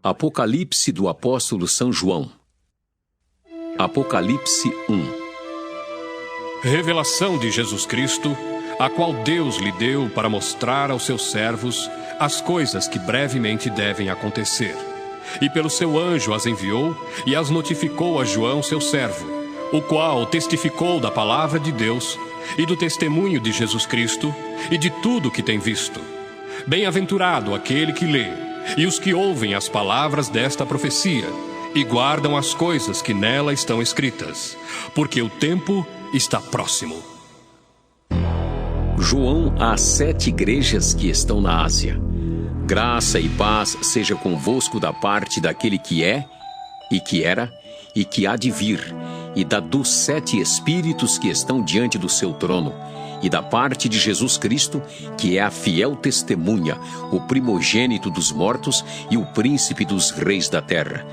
Apocalipse do apóstolo São João. Apocalipse 1. Revelação de Jesus Cristo, a qual Deus lhe deu para mostrar aos seus servos as coisas que brevemente devem acontecer. E pelo seu anjo as enviou e as notificou a João, seu servo, o qual testificou da palavra de Deus e do testemunho de Jesus Cristo e de tudo que tem visto. Bem-aventurado aquele que lê e os que ouvem as palavras desta profecia e guardam as coisas que nela estão escritas, porque o tempo está próximo. João às 7 igrejas que estão na Ásia. Graça e paz seja convosco da parte daquele que é, e que era, e que há de vir, e da dos 7 Espíritos que estão diante do seu trono, e da parte de Jesus Cristo, que é a fiel testemunha, o primogênito dos mortos e o príncipe dos reis da terra.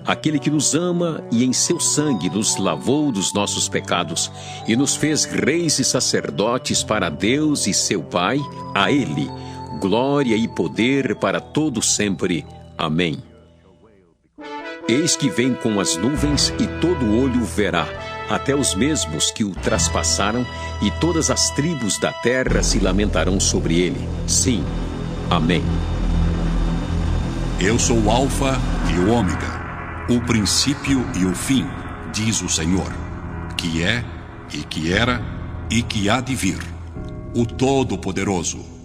Aquele que nos ama e em seu sangue nos lavou dos nossos pecados e nos fez reis e sacerdotes para Deus e seu Pai, a Ele, glória e poder para todo sempre. Amém. Eis que vem com as nuvens e todo olho o verá, até os mesmos que o traspassaram, e todas as tribos da terra se lamentarão sobre ele. Sim. Amém. Eu sou o Alfa e o Ômega, o princípio e o fim, diz o Senhor, que é, e que era, e que há de vir, o Todo-Poderoso.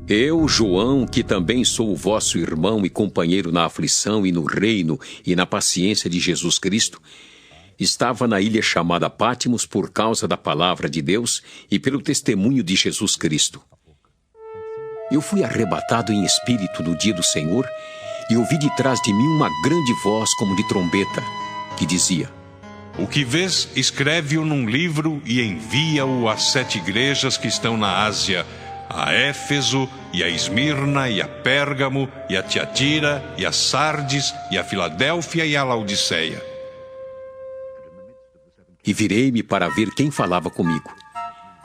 Eu, João, que também sou o vosso irmão e companheiro na aflição e no reino e na paciência de Jesus Cristo, estava na ilha chamada Pátimos por causa da palavra de Deus e pelo testemunho de Jesus Cristo. Eu fui arrebatado em espírito no dia do Senhor e ouvi de trás de mim uma grande voz como de trombeta, que dizia: O que vês, escreve-o num livro e envia-o às 7 igrejas que estão na Ásia, a Éfeso, e a Esmirna, e a Pérgamo, e a Tiatira, e a Sardes, e a Filadélfia, e a Laodiceia. E virei-me para ver quem falava comigo.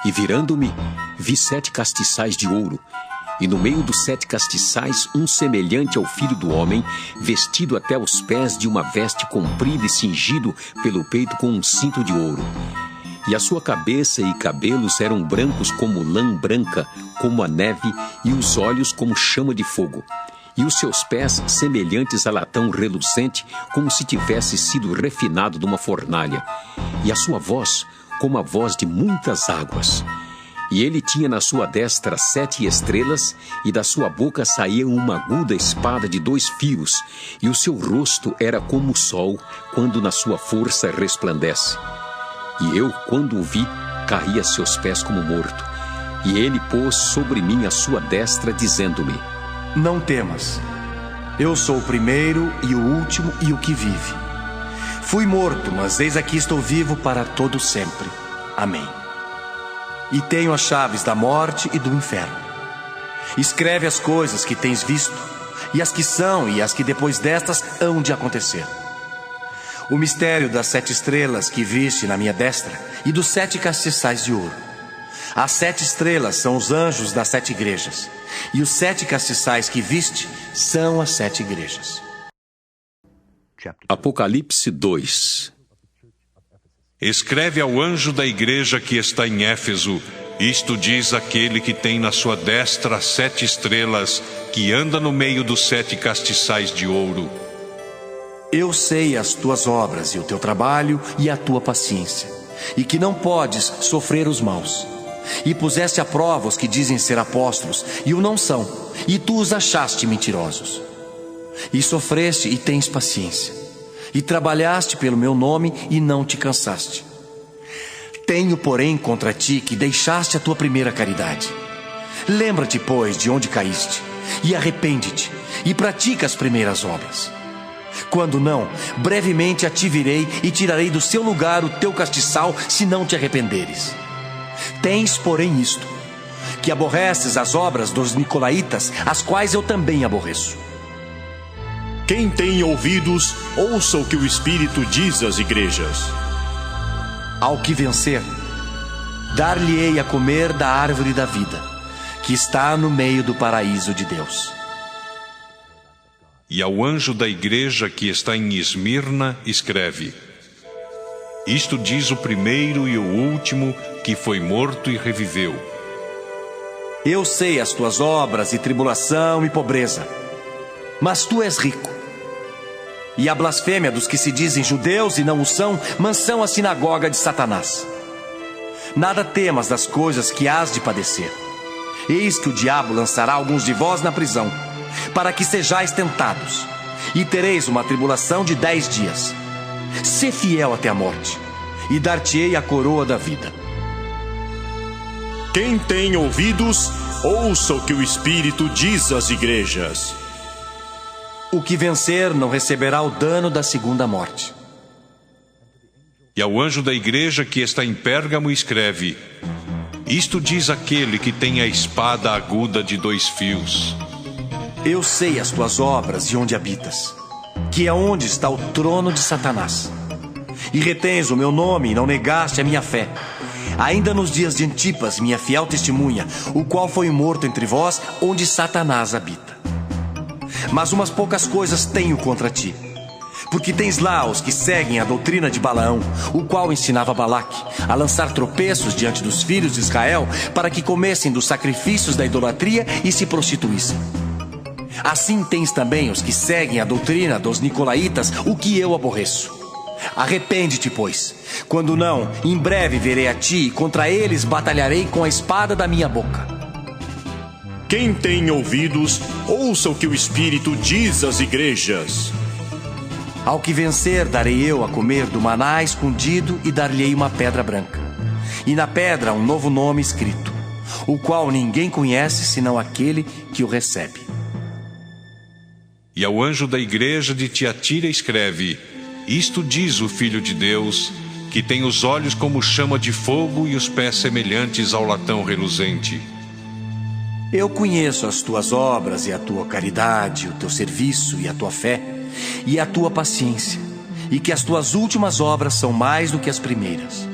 E virando-me, vi 7 castiçais de ouro, e no meio dos 7 castiçais um semelhante ao Filho do Homem, vestido até os pés de uma veste comprida e cingido pelo peito com um cinto de ouro. E a sua cabeça e cabelos eram brancos como lã branca, como a neve, e os olhos como chama de fogo. E os seus pés semelhantes a latão reluzente, como se tivesse sido refinado numa fornalha. E a sua voz, como a voz de muitas águas. E ele tinha na sua destra 7 estrelas, e da sua boca saía uma aguda espada de 2 fios, e o seu rosto era como o sol, quando na sua força resplandece. E eu, quando o vi, caí a seus pés como morto. E ele pôs sobre mim a sua destra, dizendo-me: Não temas, eu sou o primeiro e o último e o que vive. Fui morto, mas eis aqui estou vivo para todo sempre. Amém. E tenho as chaves da morte e do inferno. Escreve as coisas que tens visto, e as que são e as que depois destas hão de acontecer. O mistério das 7 estrelas que viste na minha destra e dos 7 castiçais de ouro. As 7 estrelas são os anjos das 7 igrejas, e os 7 castiçais que viste são as 7 igrejas. Apocalipse 2. Escreve ao anjo da igreja que está em Éfeso: Isto diz aquele que tem na sua destra 7 estrelas, que anda no meio dos 7 castiçais de ouro. Eu sei as tuas obras e o teu trabalho e a tua paciência, e que não podes sofrer os maus. E puseste à prova os que dizem ser apóstolos e o não são, e tu os achaste mentirosos. E sofreste e tens paciência, e trabalhaste pelo meu nome e não te cansaste. Tenho, porém, contra ti que deixaste a tua primeira caridade. Lembra-te, pois, de onde caíste, e arrepende-te, e pratica as primeiras obras. Quando não, brevemente a ti virei e tirarei do seu lugar o teu castiçal, se não te arrependeres. Tens, porém, isto, que aborreces as obras dos nicolaítas, as quais eu também aborreço. Quem tem ouvidos, ouça o que o Espírito diz às igrejas. Ao que vencer, dar-lhe-ei a comer da árvore da vida, que está no meio do paraíso de Deus. E ao anjo da igreja que está em Esmirna, escreve: Isto diz o primeiro e o último, que foi morto e reviveu. Eu sei as tuas obras e tribulação e pobreza, mas tu és rico. E a blasfêmia dos que se dizem judeus e não o são, mansão a sinagoga de Satanás. Nada temas das coisas que hás de padecer. Eis que o diabo lançará alguns de vós na prisão, para que sejais tentados, e tereis uma tribulação de 10 dias. Sê fiel até a morte, e dar-te-ei a coroa da vida. Quem tem ouvidos, ouça o que o Espírito diz às igrejas. O que vencer não receberá o dano da segunda morte. E ao anjo da igreja que está em Pérgamo, escreve: Isto diz aquele que tem a espada aguda de 2 fios. Eu sei as tuas obras e onde habitas, que é onde está o trono de Satanás. E retens o meu nome e não negaste a minha fé, ainda nos dias de Antipas, minha fiel testemunha, o qual foi morto entre vós, onde Satanás habita. Mas umas poucas coisas tenho contra ti, porque tens lá os que seguem a doutrina de Balaão, o qual ensinava Balaque a lançar tropeços diante dos filhos de Israel, para que comessem dos sacrifícios da idolatria e se prostituíssem. Assim tens também os que seguem a doutrina dos nicolaítas, o que eu aborreço. Arrepende-te, pois. Quando não, em breve virei a ti e contra eles batalharei com a espada da minha boca. Quem tem ouvidos, ouça o que o Espírito diz às igrejas. Ao que vencer, darei eu a comer do maná escondido e dar-lhe-ei uma pedra branca. E na pedra um novo nome escrito, o qual ninguém conhece senão aquele que o recebe. E ao anjo da igreja de Tiatira escreve: Isto diz o Filho de Deus, que tem os olhos como chama de fogo e os pés semelhantes ao latão reluzente. Eu conheço as tuas obras e a tua caridade, o teu serviço e a tua fé, e a tua paciência, e que as tuas últimas obras são mais do que as primeiras.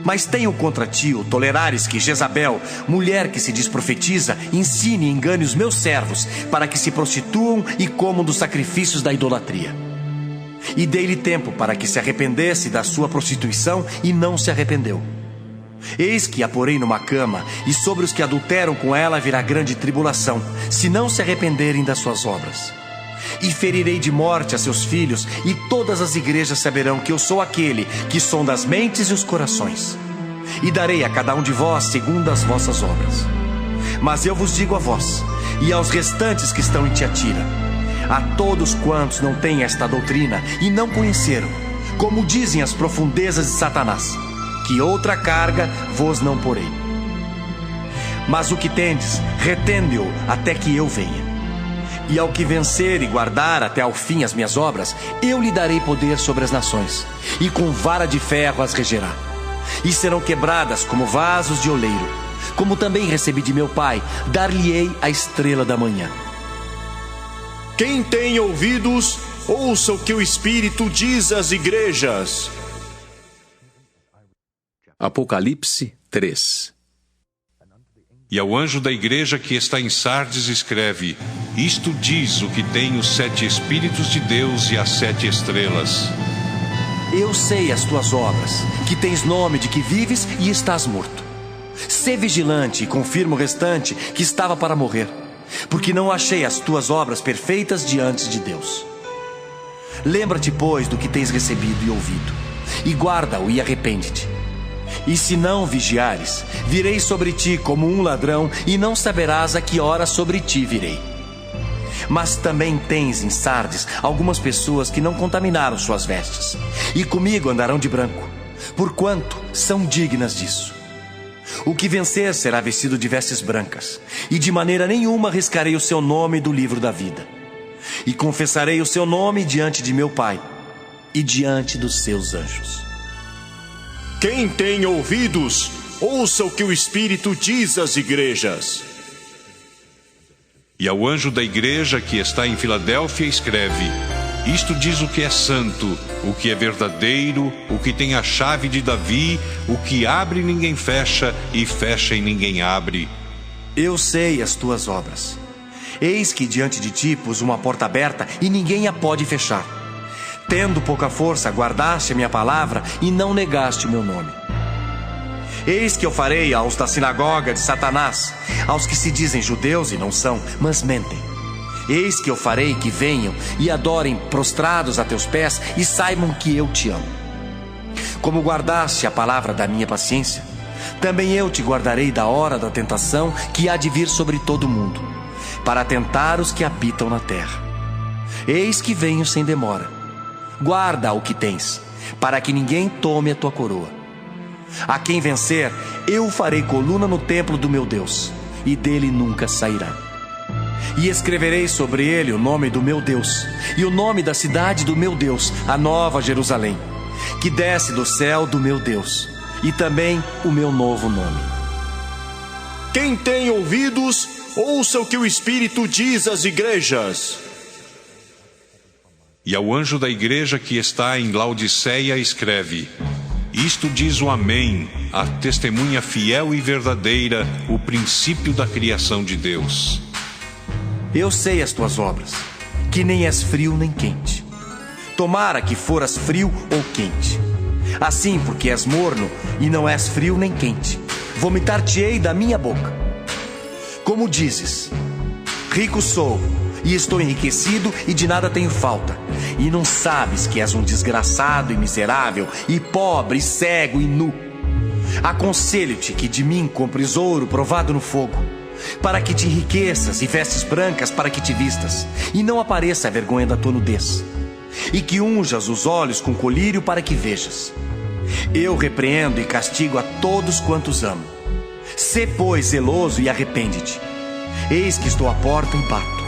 Mas tenho contra ti o tolerares que Jezabel, mulher que se diz profetiza, ensine e engane os meus servos, para que se prostituam e comam dos sacrifícios da idolatria. E dei-lhe tempo para que se arrependesse da sua prostituição, e não se arrependeu. Eis que a porei numa cama, e sobre os que adulteram com ela virá grande tribulação, se não se arrependerem das suas obras. E ferirei de morte a seus filhos, e todas as igrejas saberão que eu sou aquele que sonda as mentes e os corações. E darei a cada um de vós segundo as vossas obras. Mas eu vos digo a vós, e aos restantes que estão em Tiatira, a todos quantos não têm esta doutrina e não conheceram, como dizem as profundezas de Satanás, que outra carga vos não porei. Mas o que tendes, retende-o até que eu venha. E ao que vencer e guardar até ao fim as minhas obras, eu lhe darei poder sobre as nações, e com vara de ferro as regerá. E serão quebradas como vasos de oleiro, como também recebi de meu Pai, dar-lhe-ei a estrela da manhã. Quem tem ouvidos, ouça o que o Espírito diz às igrejas. Apocalipse 3. E ao anjo da igreja que está em Sardes escreve: Isto diz o que tem os 7 Espíritos de Deus e as 7 estrelas. Eu sei as tuas obras, que tens nome de que vives e estás morto. Sê vigilante e confirma o restante que estava para morrer, porque não achei as tuas obras perfeitas diante de Deus. Lembra-te, pois, do que tens recebido e ouvido, e guarda-o e arrepende-te. E se não vigiares, virei sobre ti como um ladrão, e não saberás a que hora sobre ti virei. Mas também tens em Sardes algumas pessoas que não contaminaram suas vestes, e comigo andarão de branco, porquanto são dignas disso. O que vencer será vestido de vestes brancas, e de maneira nenhuma riscarei o seu nome do livro da vida. E confessarei o seu nome diante de meu Pai, e diante dos seus anjos. Quem tem ouvidos, ouça o que o Espírito diz às igrejas. E ao anjo da igreja que está em Filadélfia escreve: Isto diz o que é santo, o que é verdadeiro, o que tem a chave de Davi, o que abre e ninguém fecha, e fecha e ninguém abre. Eu sei as tuas obras, Eis que diante de ti pus uma porta aberta e ninguém a pode fechar. Tendo pouca força, guardaste a minha palavra e não negaste o meu nome. Eis que eu farei aos da sinagoga de Satanás, aos que se dizem judeus e não são, mas mentem. Eis que eu farei que venham e adorem prostrados a teus pés e saibam que eu te amo. Como guardaste a palavra da minha paciência, também eu te guardarei da hora da tentação que há de vir sobre todo o mundo, para tentar os que habitam na terra. Eis que venho sem demora. Guarda o que tens, para que ninguém tome a tua coroa. A quem vencer, eu farei coluna no templo do meu Deus, e dele nunca sairá. E escreverei sobre ele o nome do meu Deus, e o nome da cidade do meu Deus, a nova Jerusalém, que desce do céu do meu Deus, e também o meu novo nome. Quem tem ouvidos, ouça o que o Espírito diz às igrejas. E ao anjo da igreja que está em Laodiceia escreve: Isto diz o Amém, a testemunha fiel e verdadeira, o princípio da criação de Deus. Eu sei as tuas obras, que nem és frio nem quente. Tomara que foras frio ou quente. Assim, porque és morno e não és frio nem quente, vomitar-te-ei da minha boca. Como dizes: rico sou, e estou enriquecido e de nada tenho falta, e não sabes que és um desgraçado e miserável, e pobre, e cego e nu. Aconselho-te que de mim compres ouro provado no fogo, para que te enriqueças, e vestes brancas para que te vistas, e não apareça a vergonha da tua nudez, e que unjas os olhos com colírio para que vejas. Eu repreendo e castigo a todos quantos amo. Sê, pois, zeloso e arrepende-te. Eis que estou à porta e bato.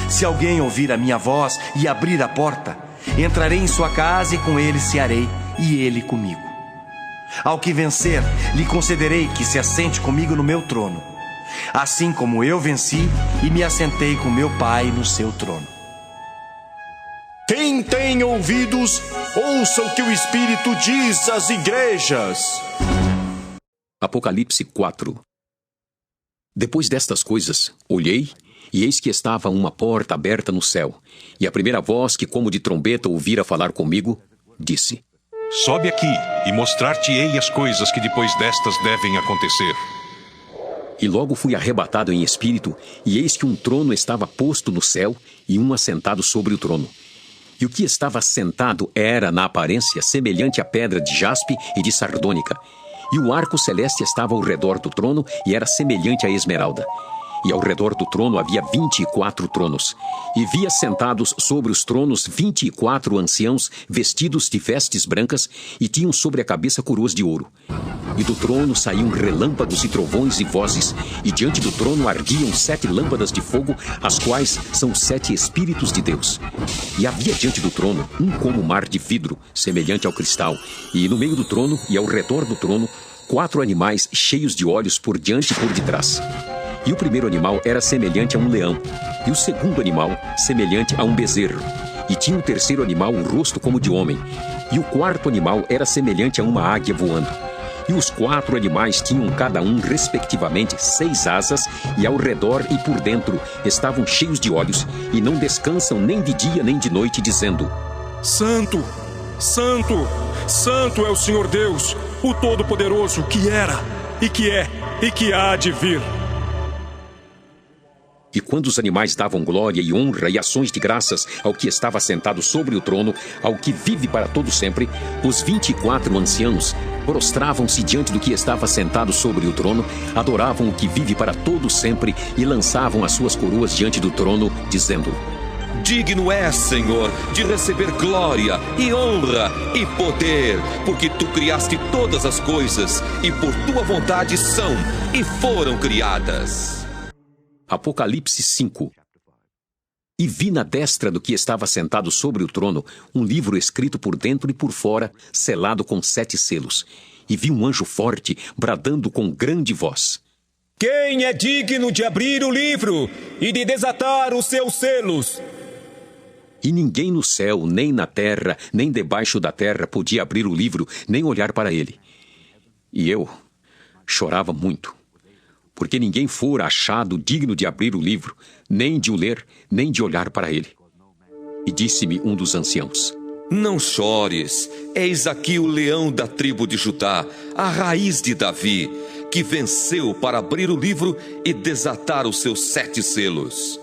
Se alguém ouvir a minha voz e abrir a porta, entrarei em sua casa e com ele cearei, e ele comigo. Ao que vencer, lhe concederei que se assente comigo no meu trono, assim como eu venci e me assentei com meu Pai no seu trono. Quem tem ouvidos, ouça o que o Espírito diz às igrejas. Apocalipse 4. Depois destas coisas, olhei, e eis que estava uma porta aberta no céu, e a primeira voz que como de trombeta ouvira falar comigo, disse: Sobe aqui, e mostrar-te-ei as coisas que depois destas devem acontecer. E logo fui arrebatado em espírito, e eis que um trono estava posto no céu, e um assentado sobre o trono. E o que estava assentado era, na aparência, semelhante à pedra de jaspe e de sardônica. E o arco celeste estava ao redor do trono, e era semelhante à esmeralda. E ao redor do trono havia 24 tronos. E via sentados sobre os tronos 24 anciãos, vestidos de vestes brancas, e tinham sobre a cabeça coroas de ouro. E do trono saíam relâmpagos e trovões e vozes, e diante do trono ardiam 7 lâmpadas de fogo, as quais são 7 Espíritos de Deus. E havia diante do trono um como mar de vidro, semelhante ao cristal, e no meio do trono e ao redor do trono 4 animais cheios de olhos por diante e por detrás. E o primeiro animal era semelhante a um leão, e o segundo animal semelhante a um bezerro. E tinha o terceiro animal um rosto como de homem, e o quarto animal era semelhante a uma águia voando. E os 4 animais tinham cada um, respectivamente, 6 asas, e ao redor e por dentro estavam cheios de olhos, e não descansam nem de dia nem de noite, dizendo: Santo, Santo, Santo é o Senhor Deus, o Todo-Poderoso, que era, e que é, e que há de vir. E quando os animais davam glória e honra e ações de graças ao que estava sentado sobre o trono, ao que vive para todo sempre, os 24 anciãos prostravam-se diante do que estava sentado sobre o trono, adoravam o que vive para todo sempre e lançavam as suas coroas diante do trono, dizendo: Digno és, Senhor, de receber glória e honra e poder, porque tu criaste todas as coisas e por tua vontade são e foram criadas. Apocalipse 5. E vi na destra do que estava sentado sobre o trono um livro escrito por dentro e por fora, selado com 7 selos. E vi um anjo forte, bradando com grande voz: Quem é digno de abrir o livro e de desatar os seus selos? E ninguém no céu, nem na terra, nem debaixo da terra podia abrir o livro, nem olhar para ele. E eu chorava muito, porque ninguém fora achado digno de abrir o livro, nem de o ler, nem de olhar para ele. E disse-me um dos anciãos: Não chores, eis aqui o leão da tribo de Judá, a raiz de Davi, que venceu para abrir o livro e desatar os seus 7 selos.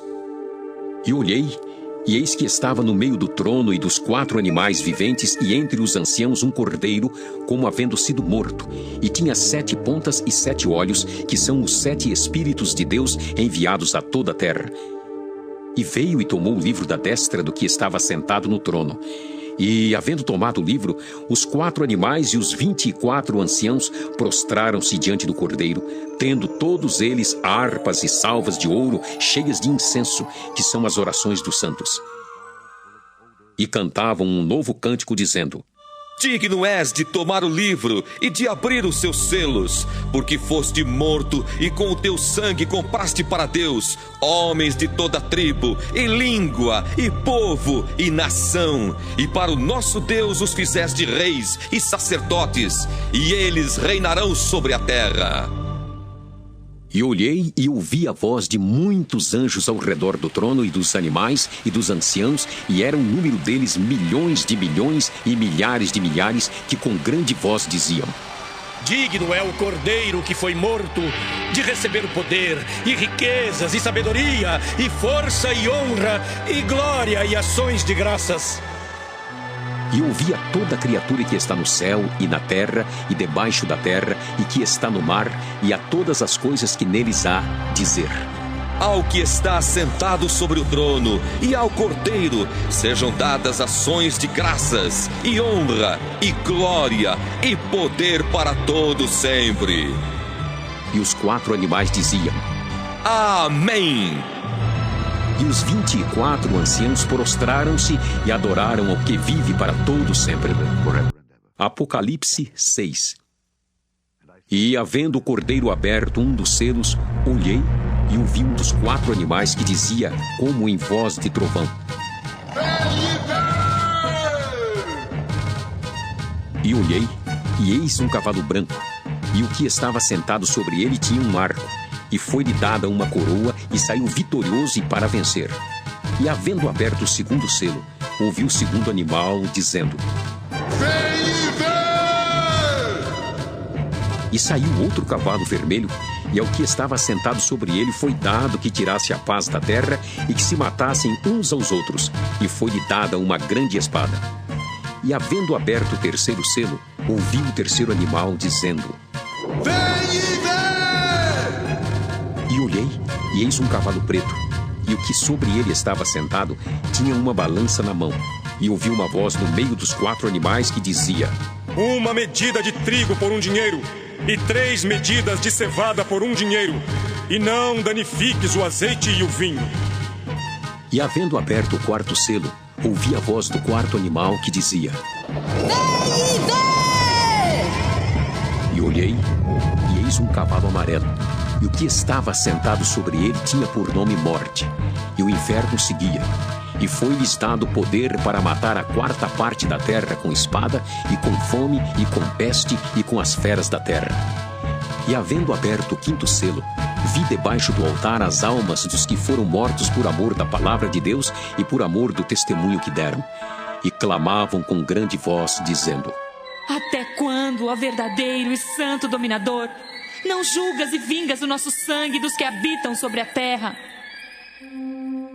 E olhei, e eis que estava no meio do trono e dos 4 animais viventes, e entre os anciãos um cordeiro, como havendo sido morto, e tinha 7 pontas e 7 olhos, que são os 7 Espíritos de Deus enviados a toda a terra. E veio e tomou o livro da destra do que estava sentado no trono. E, havendo tomado o livro, os 4 animais e os 24 anciãos prostraram-se diante do cordeiro, tendo todos eles harpas e salvas de ouro cheias de incenso, que são as orações dos santos. E cantavam um novo cântico, dizendo: Digno és de tomar o livro e de abrir os seus selos, porque foste morto e com o teu sangue compraste para Deus homens de toda tribo, e língua, e povo, e nação, e para o nosso Deus os fizeste reis e sacerdotes, e eles reinarão sobre a terra. E olhei e ouvi a voz de muitos anjos ao redor do trono e dos animais e dos anciãos, e era o número deles milhões de milhões e milhares de milhares, que com grande voz diziam: Digno é o cordeiro que foi morto de receber poder, e riquezas, e sabedoria, e força, e honra, e glória, e ações de graças. E ouvi a toda criatura que está no céu e na terra e debaixo da terra e que está no mar, e a todas as coisas que neles há, dizer: Ao que está sentado sobre o trono e ao Cordeiro sejam dadas ações de graças, e honra, e glória, e poder para todos sempre. E os 4 animais diziam: Amém! E os 24 anciãos prostraram-se e adoraram ao que vive para todo sempre. Apocalipse 6. E, havendo o cordeiro aberto um dos selos, olhei e ouvi um dos 4 animais que dizia, como em voz de trovão: E olhei, e eis um cavalo branco, e o que estava sentado sobre ele tinha um arco, e foi-lhe dada uma coroa, e saiu vitorioso e para vencer. E, havendo aberto o 2º selo, ouvi o 2º animal dizendo: Vem e vê! E saiu outro cavalo vermelho, e ao que estava sentado sobre ele foi dado que tirasse a paz da terra e que se matassem uns aos outros, e foi-lhe dada uma grande espada. E, havendo aberto o 3º selo, ouvi o 3º animal dizendo: Vem e vê! E olhei, e eis um cavalo preto, e o que sobre ele estava sentado tinha uma balança na mão. E ouvi uma voz no meio dos 4 animais que dizia: Uma medida de trigo por 1 dinheiro, e 3 medidas de cevada por 1 dinheiro, e não danifiques o azeite e o vinho. E, havendo aberto o 4º selo, ouvi a voz do 4º animal que dizia: Vem e vê! E olhei, e eis um cavalo amarelo, e o que estava sentado sobre ele tinha por nome Morte, e o inferno seguia. E foi-lhes dado poder para matar a 4ª parte da terra com espada, e com fome, e com peste, e com as feras da terra. E, havendo aberto o 5º selo, vi debaixo do altar as almas dos que foram mortos por amor da palavra de Deus e por amor do testemunho que deram. E clamavam com grande voz, dizendo: Até quando, ó verdadeiro e santo dominador, não julgas e vingas o nosso sangue dos que habitam sobre a terra?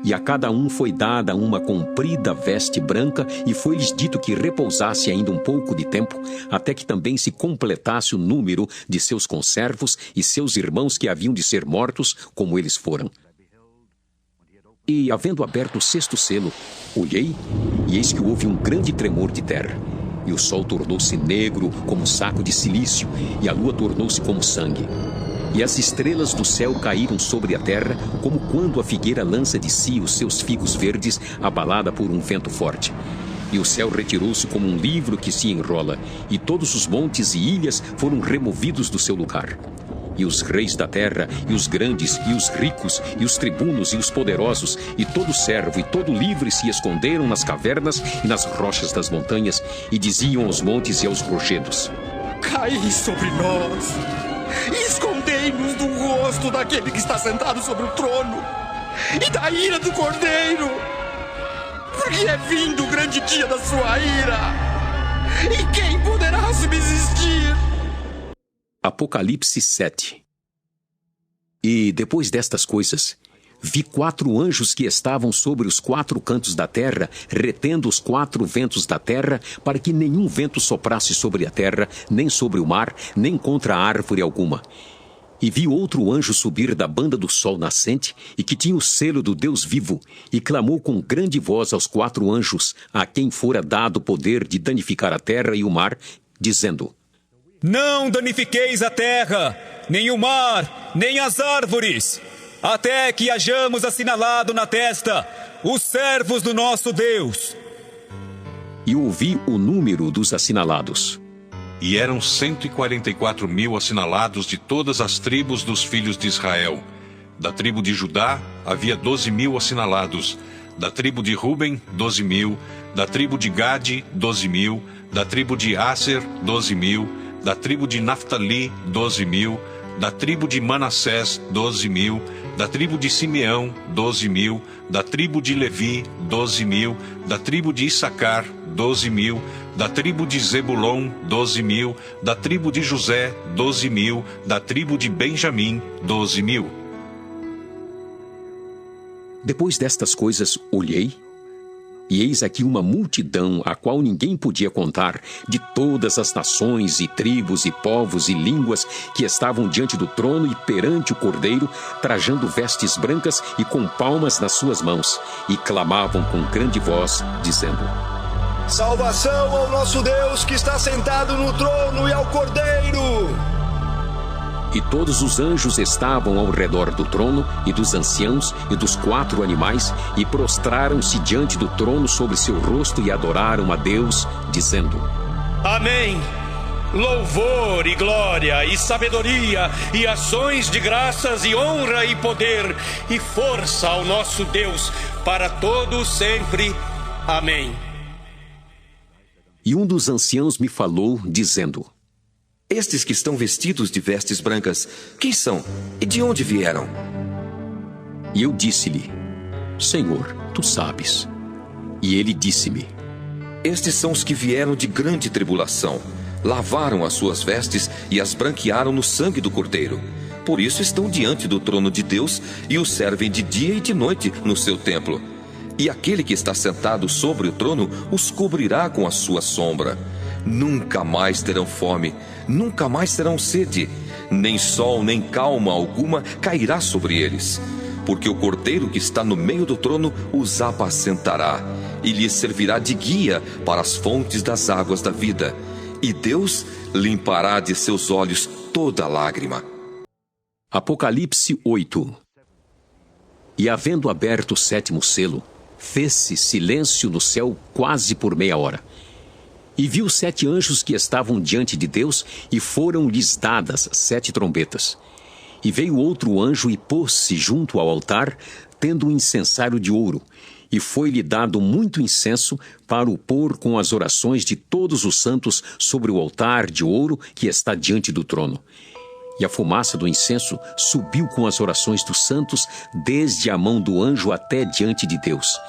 E a cada um foi dada uma comprida veste branca, e foi-lhes dito que repousasse ainda um pouco de tempo, até que também se completasse o número de seus conservos e seus irmãos que haviam de ser mortos, como eles foram. E, havendo aberto o 6º selo, olhei, e eis que houve um grande tremor de terra. E o sol tornou-se negro como um saco de cilício, e a lua tornou-se como sangue. E as estrelas do céu caíram sobre a terra, como quando a figueira lança de si os seus figos verdes, abalada por um vento forte. E o céu retirou-se como um livro que se enrola, e todos os montes e ilhas foram removidos do seu lugar. E os reis da terra, e os grandes, e os ricos, e os tribunos, e os poderosos, e todo servo, e todo livre se esconderam nas cavernas e nas rochas das montanhas, e diziam aos montes e aos rochedos: Caí sobre nós, escondei Livrei-nos do rosto daquele que está sentado sobre o trono e da ira do Cordeiro, porque é vindo o grande dia da sua ira. E quem poderá subsistir? Apocalipse 7. E depois destas coisas, vi 4 anjos que estavam sobre os 4 cantos da terra, retendo os 4 ventos da terra, para que nenhum vento soprasse sobre a terra, nem sobre o mar, nem contra árvore alguma. E vi outro anjo subir da banda do sol nascente, e que tinha o selo do Deus vivo, e clamou com grande voz aos 4 anjos, a quem fora dado o poder de danificar a terra e o mar, dizendo: Não danifiqueis a terra, nem o mar, nem as árvores, até que hajamos assinalado na testa os servos do nosso Deus. E ouvi o número dos assinalados. E eram 144.000 assinalados de todas as tribos dos filhos de Israel. Da tribo de Judá havia 12.000 assinalados. Da tribo de Ruben, 12.000. Da tribo de Gade, 12.000. Da tribo de Aser, 12.000. Da tribo de Naftali, 12.000. Da tribo de Manassés, 12.000. Da tribo de Simeão, 12.000. Da tribo de Levi, 12.000. Da tribo de Issacar, 12.000. Da tribo de Zebulon, 12.000. Da tribo de José, 12.000. Da tribo de Benjamim, 12.000. Depois destas coisas, olhei, e eis aqui uma multidão, a qual ninguém podia contar, de todas as nações e tribos e povos e línguas que estavam diante do trono e perante o Cordeiro, trajando vestes brancas e com palmas nas suas mãos, e clamavam com grande voz, dizendo: Salvação ao nosso Deus que está sentado no trono e ao Cordeiro! E todos os anjos estavam ao redor do trono, e dos anciãos, e dos 4 animais, e prostraram-se diante do trono sobre seu rosto e adoraram a Deus, dizendo: Amém! Louvor e glória e sabedoria e ações de graças e honra e poder e força ao nosso Deus para todos sempre. Amém. E um dos anciãos me falou, dizendo: Estes que estão vestidos de vestes brancas, quem são e de onde vieram? E eu disse-lhe: Senhor, tu sabes. E ele disse-me: Estes são os que vieram de grande tribulação, lavaram as suas vestes e as branquearam no sangue do Cordeiro. Por isso estão diante do trono de Deus e o servem de dia e de noite no seu templo. E aquele que está sentado sobre o trono os cobrirá com a sua sombra. Nunca mais terão fome, nunca mais terão sede, nem sol nem calma alguma cairá sobre eles. Porque o Cordeiro que está no meio do trono os apacentará, e lhes servirá de guia para as fontes das águas da vida. E Deus limpará de seus olhos toda lágrima. Apocalipse 8. E havendo aberto o 7º selo, fez-se silêncio no céu quase por meia hora. E viu 7 anjos que estavam diante de Deus, e foram-lhes dadas 7 trombetas. E veio outro anjo e pôs-se junto ao altar, tendo um incensário de ouro, e foi-lhe dado muito incenso para o pôr com as orações de todos os santos sobre o altar de ouro que está diante do trono. E a fumaça do incenso subiu com as orações dos santos, desde a mão do anjo até diante de Deus.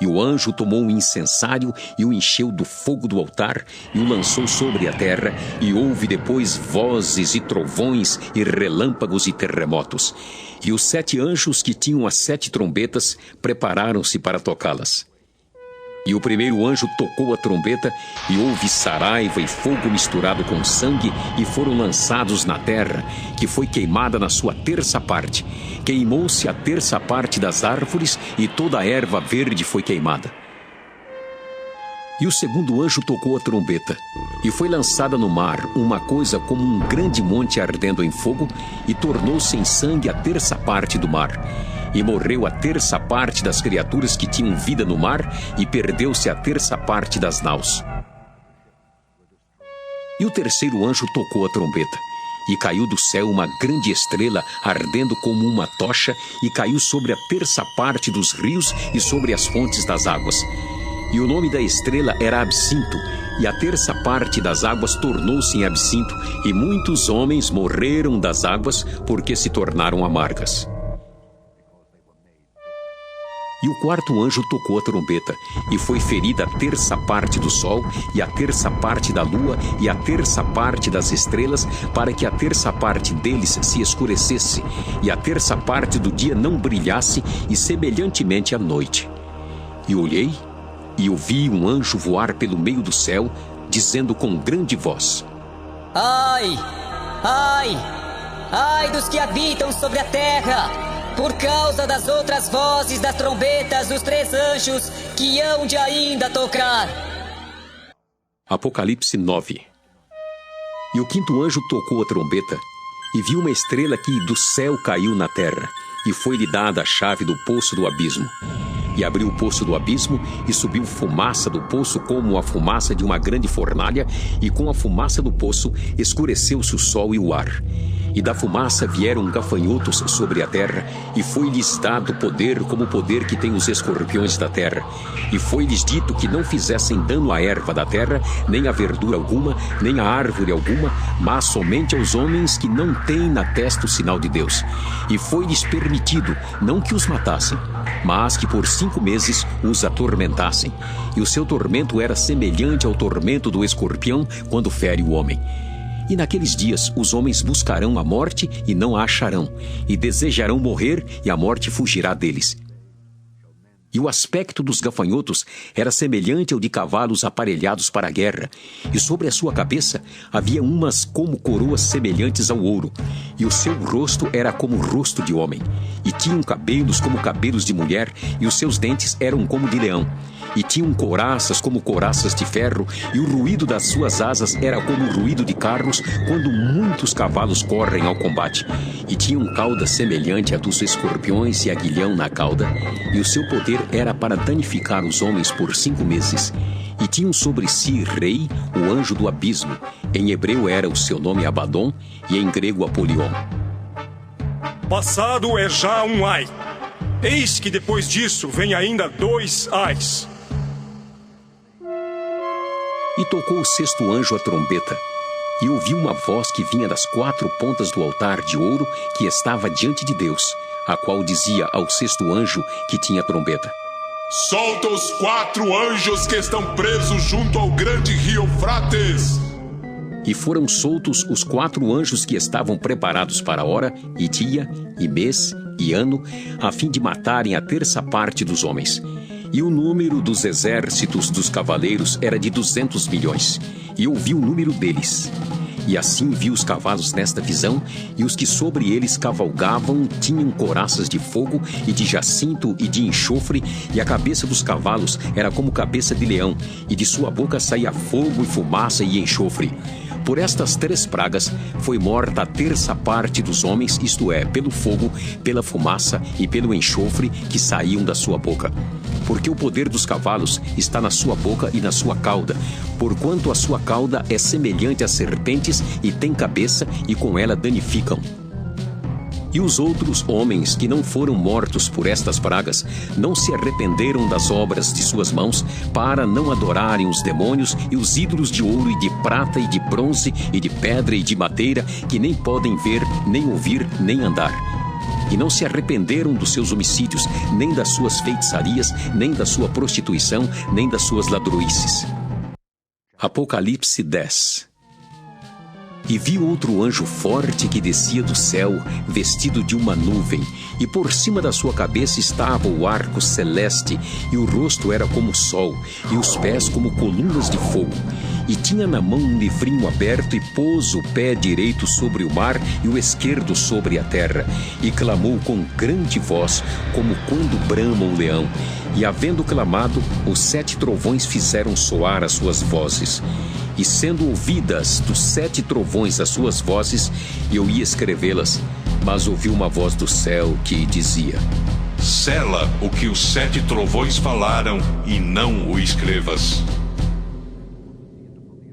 E o anjo tomou o incensário e o encheu do fogo do altar e o lançou sobre a terra, e houve depois vozes e trovões e relâmpagos e terremotos. E os 7 anjos que tinham as 7 trombetas prepararam-se para tocá-las. E o primeiro anjo tocou a trombeta, e houve saraiva e fogo misturado com sangue, e foram lançados na terra, que foi queimada na sua 3ª parte. Queimou-se a 3ª parte das árvores, e toda a erva verde foi queimada. E o segundo anjo tocou a trombeta, e foi lançada no mar uma coisa como um grande monte ardendo em fogo, e tornou-se em sangue a 3ª parte do mar. E morreu a 3ª parte das criaturas que tinham vida no mar, e perdeu-se a 3ª parte das naus. E o terceiro anjo tocou a trombeta, e caiu do céu uma grande estrela, ardendo como uma tocha, e caiu sobre a 3ª parte dos rios e sobre as fontes das águas. E o nome da estrela era Absinto, e a terça parte das águas tornou-se em absinto, e muitos homens morreram das águas, porque se tornaram amargas. E o quarto anjo tocou a trombeta, e foi ferida a terça parte do sol, e a terça parte da lua, e a terça parte das estrelas, para que a terça parte deles se escurecesse, e a terça parte do dia não brilhasse, e semelhantemente à noite. E olhei, e ouvi um anjo voar pelo meio do céu, dizendo com grande voz: Ai! Ai! Ai dos que habitam sobre a terra, por causa das outras vozes das trombetas dos 3 anjos que hão de ainda tocar. Apocalipse 9. E o quinto anjo tocou a trombeta, e viu uma estrela que do céu caiu na terra, e foi-lhe dada a chave do poço do abismo. E abriu o poço do abismo, e subiu fumaça do poço como a fumaça de uma grande fornalha, e com a fumaça do poço escureceu-se o sol e o ar. E da fumaça vieram gafanhotos sobre a terra, e foi-lhes dado poder como o poder que tem os escorpiões da terra. E foi-lhes dito que não fizessem dano à erva da terra, nem à verdura alguma, nem à árvore alguma, mas somente aos homens que não têm na testa o sinal de Deus. E foi-lhes permitido, não que os matassem, mas que por 5 meses os atormentassem. E o seu tormento era semelhante ao tormento do escorpião quando fere o homem. E naqueles dias os homens buscarão a morte e não a acharão, e desejarão morrer e a morte fugirá deles. E o aspecto dos gafanhotos era semelhante ao de cavalos aparelhados para a guerra, e sobre a sua cabeça havia umas como coroas semelhantes ao ouro, e o seu rosto era como o rosto de homem, e tinham cabelos como cabelos de mulher, e os seus dentes eram como de leão. E tinham couraças como couraças de ferro, e o ruído das suas asas era como o ruído de carros quando muitos cavalos correm ao combate. E tinham cauda semelhante à dos escorpiões e aguilhão na cauda, e o seu poder era para danificar os homens por 5 meses. E tinham sobre si rei, o anjo do abismo. Em hebreu era o seu nome Abaddon, e em grego Apolion. Passado é já um ai. Eis que depois disso vem ainda 2 ais. E tocou o sexto anjo a trombeta, e ouvi uma voz que vinha das 4 pontas do altar de ouro que estava diante de Deus, a qual dizia ao sexto anjo que tinha a trombeta: Solta os 4 anjos que estão presos junto ao grande rio Eufrates. E foram soltos os 4 anjos que estavam preparados para a hora, e dia, e mês, e ano, a fim de matarem a terça parte dos homens. E o número dos exércitos dos cavaleiros era de 200 milhões. E eu vi o número deles. E assim vi os cavalos nesta visão, e os que sobre eles cavalgavam tinham couraças de fogo, e de jacinto e de enxofre, e a cabeça dos cavalos era como cabeça de leão, e de sua boca saía fogo e fumaça e enxofre. Por estas 3 pragas foi morta a terça parte dos homens, isto é, pelo fogo, pela fumaça e pelo enxofre que saíam da sua boca. Porque o poder dos cavalos está na sua boca e na sua cauda, porquanto a sua cauda é semelhante a serpentes e tem cabeça, e com ela danificam. E os outros homens que não foram mortos por estas pragas não se arrependeram das obras de suas mãos, para não adorarem os demônios e os ídolos de ouro e de prata e de bronze e de pedra e de madeira, que nem podem ver, nem ouvir, nem andar. E não se arrependeram dos seus homicídios, nem das suas feitiçarias, nem da sua prostituição, nem das suas ladroices. Apocalipse 10. E vi outro anjo forte que descia do céu, vestido de uma nuvem, e por cima da sua cabeça estava o arco celeste, e o rosto era como o sol, e os pés como colunas de fogo. E tinha na mão um livrinho aberto, e pôs o pé direito sobre o mar e o esquerdo sobre a terra, e clamou com grande voz, como quando brama um leão. E havendo clamado, os 7 trovões fizeram soar as suas vozes. E sendo ouvidas dos 7 trovões as suas vozes, eu ia escrevê-las, mas ouvi uma voz do céu que dizia: Sela o que os 7 trovões falaram, e não o escrevas.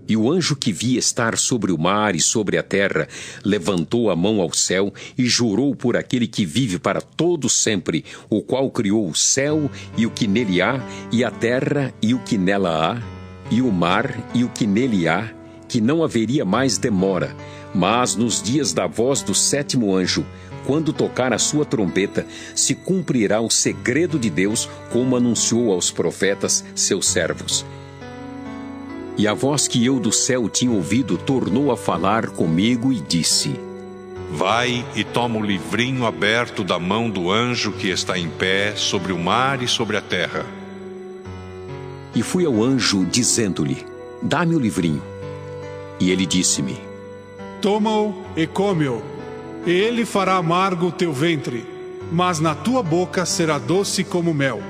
E o anjo que vi estar sobre o mar e sobre a terra levantou a mão ao céu e jurou por aquele que vive para todo sempre, o qual criou o céu e o que nele há, e a terra e o que nela há, e o mar e o que nele há, que não haveria mais demora, mas nos dias da voz do 7º anjo, quando tocar a sua trombeta, se cumprirá o segredo de Deus, como anunciou aos profetas, seus servos. E a voz que eu do céu tinha ouvido tornou a falar comigo e disse: Vai e toma o livrinho aberto da mão do anjo que está em pé sobre o mar e sobre a terra. E fui ao anjo, dizendo-lhe: Dá-me o livrinho. E ele disse-me: Toma-o e come-o, e ele fará amargo o teu ventre, mas na tua boca será doce como mel.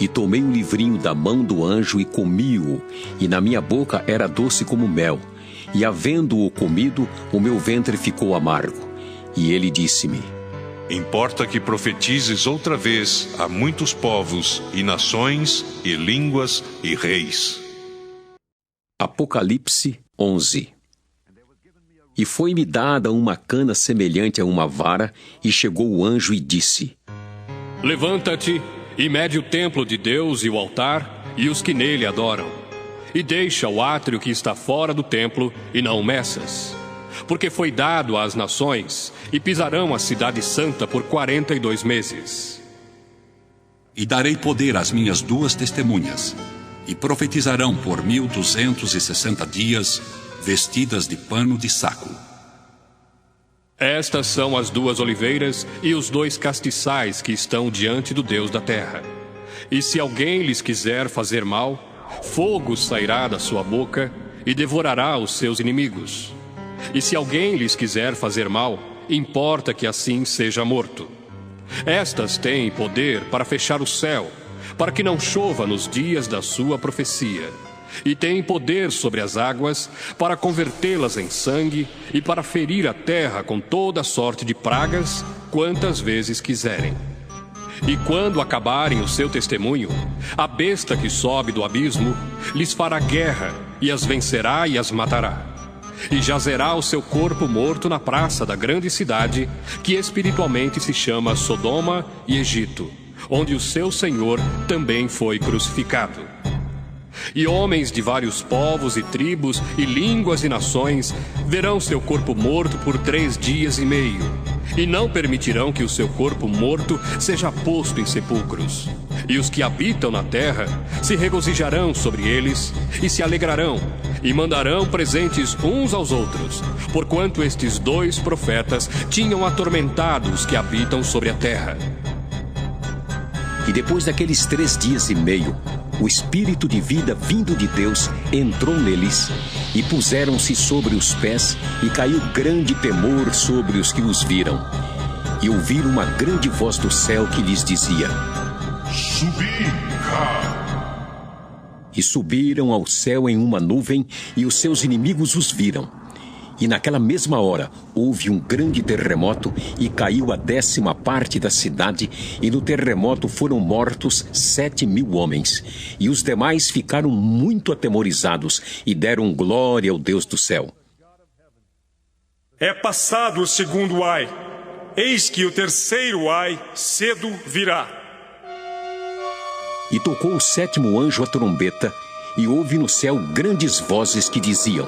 E tomei o livrinho da mão do anjo e comi-o, e na minha boca era doce como mel. E havendo-o comido, o meu ventre ficou amargo. E ele disse-me: Importa que profetizes outra vez a muitos povos, e nações, e línguas, e reis. Apocalipse 11. E foi-me dada uma cana semelhante a uma vara, e chegou o anjo e disse: Levanta-te e mede o templo de Deus e o altar, e os que nele adoram. E deixa o átrio que está fora do templo, e não o meças. Porque foi dado às nações, e pisarão a cidade santa por 42 meses. E darei poder às minhas 2 testemunhas, e profetizarão por 1260 dias, vestidas de pano de saco. Estas são as 2 oliveiras e os 2 castiçais que estão diante do Deus da terra. E se alguém lhes quiser fazer mal, fogo sairá da sua boca e devorará os seus inimigos. E se alguém lhes quiser fazer mal, importa que assim seja morto. Estas têm poder para fechar o céu, para que não chova nos dias da sua profecia. E têm poder sobre as águas, para convertê-las em sangue, e para ferir a terra com toda sorte de pragas, quantas vezes quiserem. E quando acabarem o seu testemunho, a besta que sobe do abismo lhes fará guerra, e as vencerá e as matará. E jazerá o seu corpo morto na praça da grande cidade, que espiritualmente se chama Sodoma e Egito, onde o seu Senhor também foi crucificado. E homens de vários povos e tribos e línguas e nações verão seu corpo morto por 3 dias e meio, e não permitirão que o seu corpo morto seja posto em sepulcros. E os que habitam na terra se regozijarão sobre eles e se alegrarão, e mandarão presentes uns aos outros, porquanto estes 2 profetas tinham atormentado os que habitam sobre a terra. E depois daqueles 3 dias e meio, o Espírito de vida vindo de Deus entrou neles, e puseram-se sobre os pés, e caiu grande temor sobre os que os viram. E ouviram uma grande voz do céu que lhes dizia: Subi cá. E subiram ao céu em uma nuvem, e os seus inimigos os viram. E naquela mesma hora houve um grande terremoto, e caiu a 10ª parte da cidade, e no terremoto foram mortos 7.000 homens. E os demais ficaram muito atemorizados, e deram glória ao Deus do céu. É passado o 2º ai, eis que o 3º ai cedo virá. E tocou o 7º anjo a trombeta, e houve no céu grandes vozes que diziam: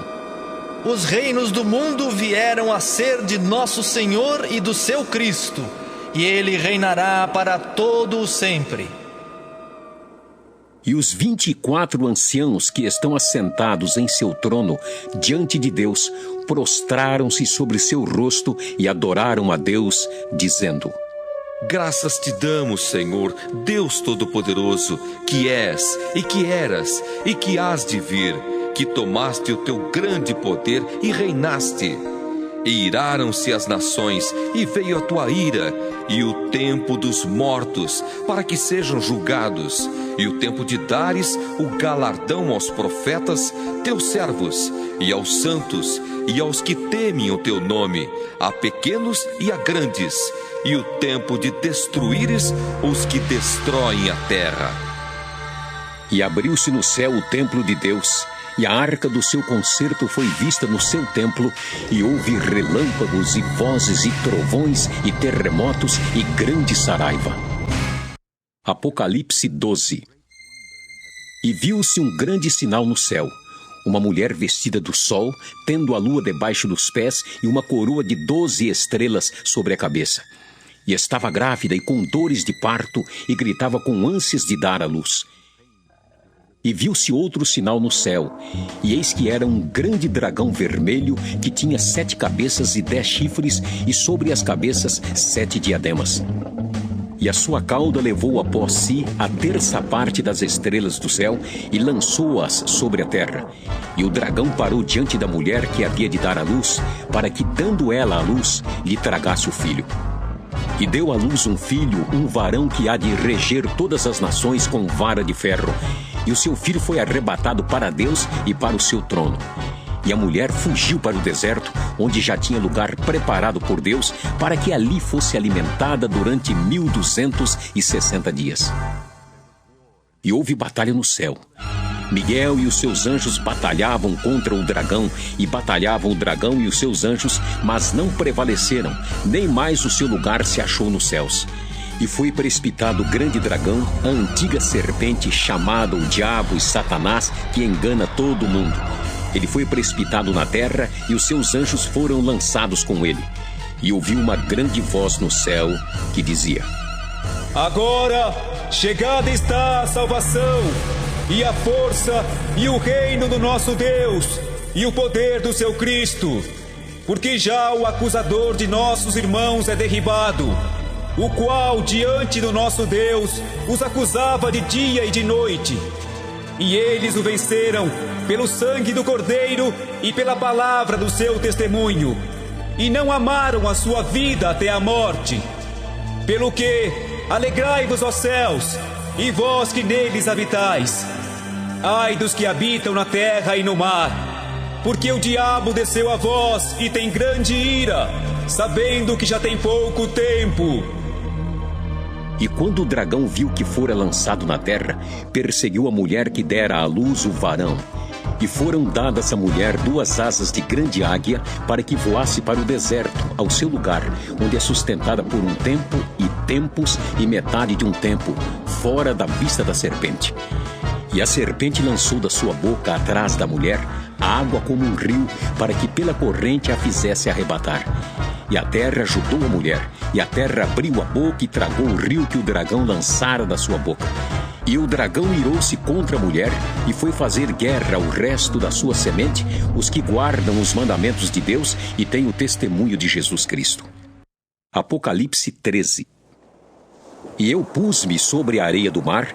Os reinos do mundo vieram a ser de nosso Senhor e do seu Cristo, e ele reinará para todo o sempre. E os 24 anciãos que estão assentados em seu trono diante de Deus prostraram-se sobre seu rosto e adoraram a Deus, dizendo: Graças te damos, Senhor, Deus Todo-Poderoso, que és, e que eras, e que hás de vir, que tomaste o teu grande poder e reinaste. E iraram-se as nações, e veio a tua ira, e o tempo dos mortos, para que sejam julgados, e o tempo de dares o galardão aos profetas, teus servos, e aos santos, e aos que temem o teu nome, a pequenos e a grandes, e o tempo de destruíres os que destroem a terra. E abriu-se no céu o templo de Deus, e a arca do seu concerto foi vista no seu templo, e houve relâmpagos e vozes e trovões e terremotos e grande saraiva. Apocalipse 12. E viu-se um grande sinal no céu, uma mulher vestida do sol, tendo a lua debaixo dos pés e uma coroa de 12 estrelas sobre a cabeça. E estava grávida e com dores de parto, e gritava com ânsias de dar à luz. E viu-se outro sinal no céu, e eis que era um grande dragão vermelho, que tinha 7 cabeças e 10 chifres, e sobre as cabeças 7 diademas. E a sua cauda levou após si a terça parte das estrelas do céu e lançou-as sobre a terra. E o dragão parou diante da mulher que havia de dar à luz, para que, dando ela à luz, lhe tragasse o filho. E deu à luz um filho, um varão que há de reger todas as nações com vara de ferro. E o seu filho foi arrebatado para Deus e para o seu trono. E a mulher fugiu para o deserto, onde já tinha lugar preparado por Deus, para que ali fosse alimentada durante 1260 dias. E houve batalha no céu. Miguel e os seus anjos batalhavam contra o dragão, e batalhavam o dragão e os seus anjos, mas não prevaleceram, nem mais o seu lugar se achou nos céus. E foi precipitado o grande dragão, a antiga serpente, chamada o Diabo e Satanás, que engana todo mundo. Ele foi precipitado na terra, e os seus anjos foram lançados com ele. E ouvi uma grande voz no céu, que dizia: Agora chegada está a salvação, e a força, e o reino do nosso Deus, e o poder do seu Cristo, porque já o acusador de nossos irmãos é derribado, o qual diante do nosso Deus os acusava de dia e de noite. E eles o venceram pelo sangue do Cordeiro e pela palavra do seu testemunho, e não amaram a sua vida até a morte. Pelo que, alegrai-vos, ó céus, e vós que neles habitais. Ai dos que habitam na terra e no mar, porque o diabo desceu a vós e tem grande ira, sabendo que já tem pouco tempo. E quando o dragão viu que fora lançado na terra, perseguiu a mulher que dera à luz o varão. E foram dadas à mulher 2 asas de grande águia, para que voasse para o deserto, ao seu lugar, onde é sustentada por um tempo e tempos e metade de um tempo, fora da vista da serpente. E a serpente lançou da sua boca atrás da mulher a água como um rio, para que pela corrente a fizesse arrebatar. E a terra ajudou a mulher, e a terra abriu a boca e tragou o rio que o dragão lançara da sua boca. E o dragão irou-se contra a mulher e foi fazer guerra ao resto da sua semente, os que guardam os mandamentos de Deus e têm o testemunho de Jesus Cristo. Apocalipse 13. E eu pus-me sobre a areia do mar,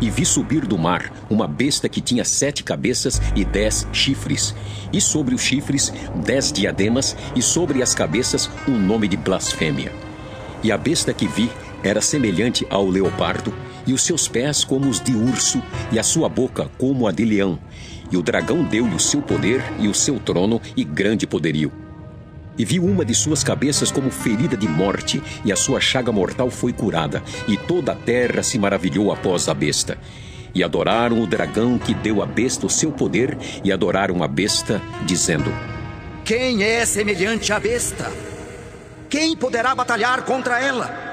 e vi subir do mar uma besta que tinha 7 cabeças e 10 chifres, e sobre os chifres 10 diademas, e sobre as cabeças um nome de blasfêmia. E a besta que vi era semelhante ao leopardo, e os seus pés como os de urso, e a sua boca como a de leão. E o dragão deu-lhe o seu poder e o seu trono e grande poderio. E vi uma de suas cabeças como ferida de morte, e a sua chaga mortal foi curada, e toda a terra se maravilhou após a besta. E adoraram o dragão que deu à besta o seu poder, e adoraram a besta, dizendo: Quem é semelhante à besta? Quem poderá batalhar contra ela?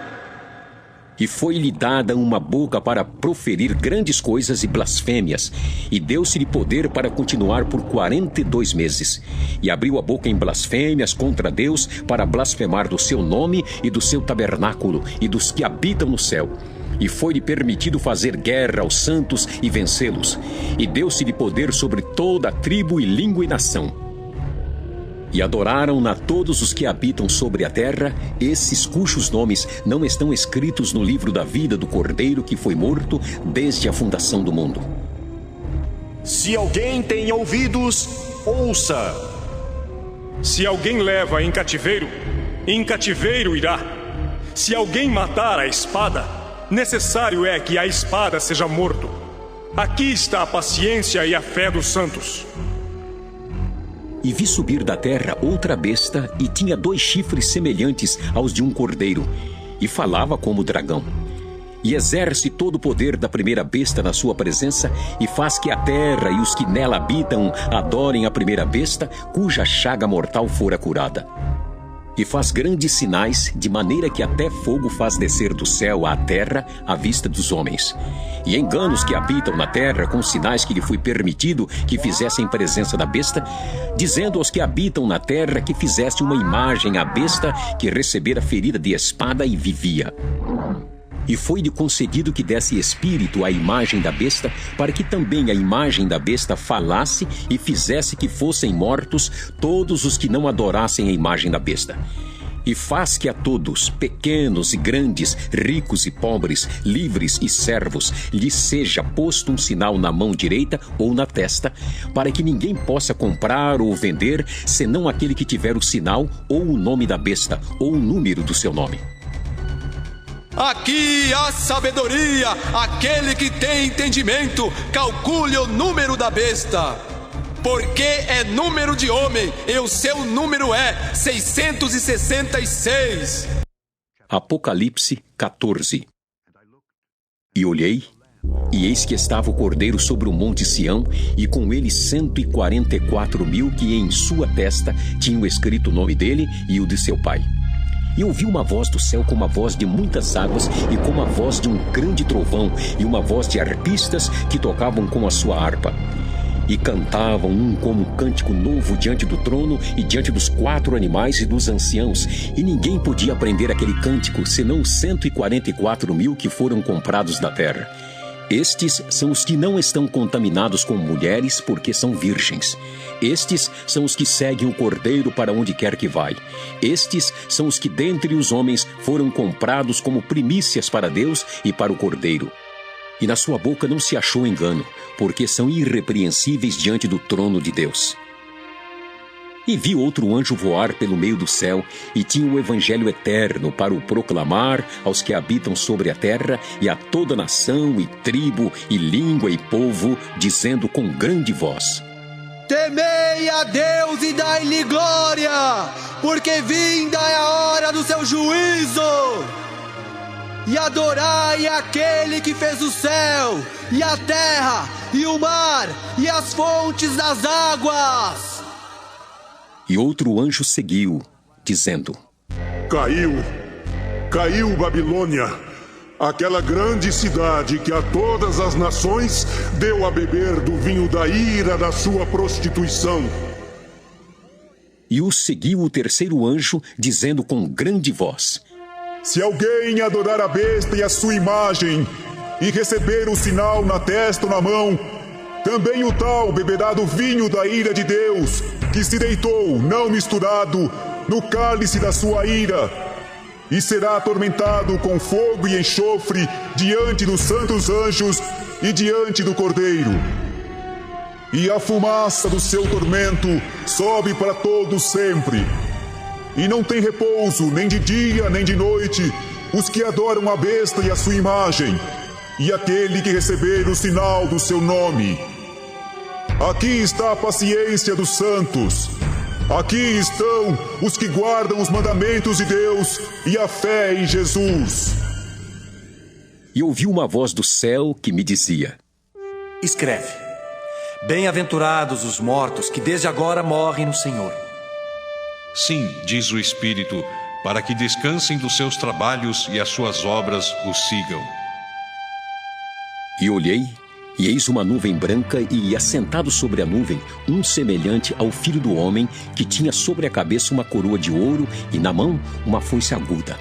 E foi-lhe dada uma boca para proferir grandes coisas e blasfêmias, e deu-se-lhe poder para continuar por 42 meses. E abriu a boca em blasfêmias contra Deus, para blasfemar do seu nome e do seu tabernáculo, e dos que habitam no céu. E foi-lhe permitido fazer guerra aos santos e vencê-los. E deu-se-lhe poder sobre toda a tribo e língua e nação. E adoraram-na todos os que habitam sobre a terra, esses cujos nomes não estão escritos no livro da vida do Cordeiro que foi morto desde a fundação do mundo. Se alguém tem ouvidos, ouça. Se alguém leva em cativeiro irá. Se alguém matar a espada, necessário é que a espada seja morto. Aqui está a paciência e a fé dos santos. E vi subir da terra outra besta, e tinha 2 chifres semelhantes aos de um cordeiro, e falava como dragão. E exerce todo o poder da primeira besta na sua presença, e faz que a terra e os que nela habitam adorem a primeira besta, cuja chaga mortal fora curada. E faz grandes sinais, de maneira que até fogo faz descer do céu à terra à vista dos homens. E engana os que habitam na terra com sinais que lhe foi permitido que fizessem presença da besta, dizendo aos que habitam na terra que fizesse uma imagem à besta que recebera ferida de espada e vivia. E foi-lhe concedido que desse espírito à imagem da besta, para que também a imagem da besta falasse e fizesse que fossem mortos todos os que não adorassem a imagem da besta. E faz que a todos, pequenos e grandes, ricos e pobres, livres e servos, lhes seja posto um sinal na mão direita ou na testa, para que ninguém possa comprar ou vender, senão aquele que tiver o sinal ou o nome da besta ou o número do seu nome. Aqui há sabedoria, aquele que tem entendimento, calcule o número da besta, porque é número de homem, e o seu número é 666. Apocalipse 14. E olhei, e eis que estava o Cordeiro sobre o monte Sião, e com ele 144.000 que em sua testa tinham escrito o nome dele e o de seu pai. E ouvi uma voz do céu como a voz de muitas águas e como a voz de um grande trovão e uma voz de arpistas que tocavam com a sua harpa. E cantavam um como um cântico novo diante do trono e diante dos 4 animais e dos anciãos. E ninguém podia aprender aquele cântico, senão os 144.000 que foram comprados da terra. Estes são os que não estão contaminados com mulheres, porque são virgens. Estes são os que seguem o Cordeiro para onde quer que vai. Estes são os que dentre os homens foram comprados como primícias para Deus e para o Cordeiro. E na sua boca não se achou engano, porque são irrepreensíveis diante do trono de Deus. E vi outro anjo voar pelo meio do céu, e tinha o evangelho eterno para o proclamar aos que habitam sobre a terra, e a toda nação, e tribo, e língua, e povo, dizendo com grande voz: Temei a Deus e dai-lhe glória, porque vinda é a hora do seu juízo. E adorai aquele que fez o céu, e a terra, e o mar, e as fontes das águas. E outro anjo seguiu, dizendo: Caiu Babilônia, aquela grande cidade que a todas as nações deu a beber do vinho da ira da sua prostituição. E o seguiu o terceiro anjo, dizendo com grande voz: Se alguém adorar a besta e a sua imagem, e receber o sinal na testa ou na mão, também o tal beberá do vinho da ira de Deus, que se deitou, não misturado, no cálice da sua ira, e será atormentado com fogo e enxofre diante dos santos anjos e diante do Cordeiro. E a fumaça do seu tormento sobe para todos sempre. E não tem repouso, nem de dia, nem de noite, os que adoram a besta e a sua imagem, e aquele que receber o sinal do seu nome. Aqui está a paciência dos santos. Aqui estão os que guardam os mandamentos de Deus e a fé em Jesus. E ouvi uma voz do céu que me dizia: Escreve: Bem-aventurados os mortos que desde agora morrem no Senhor. Sim, diz o Espírito, para que descansem dos seus trabalhos e as suas obras os sigam. E olhei, e eis uma nuvem branca, e assentado sobre a nuvem, um semelhante ao Filho do Homem, que tinha sobre a cabeça uma coroa de ouro, e na mão uma foice aguda.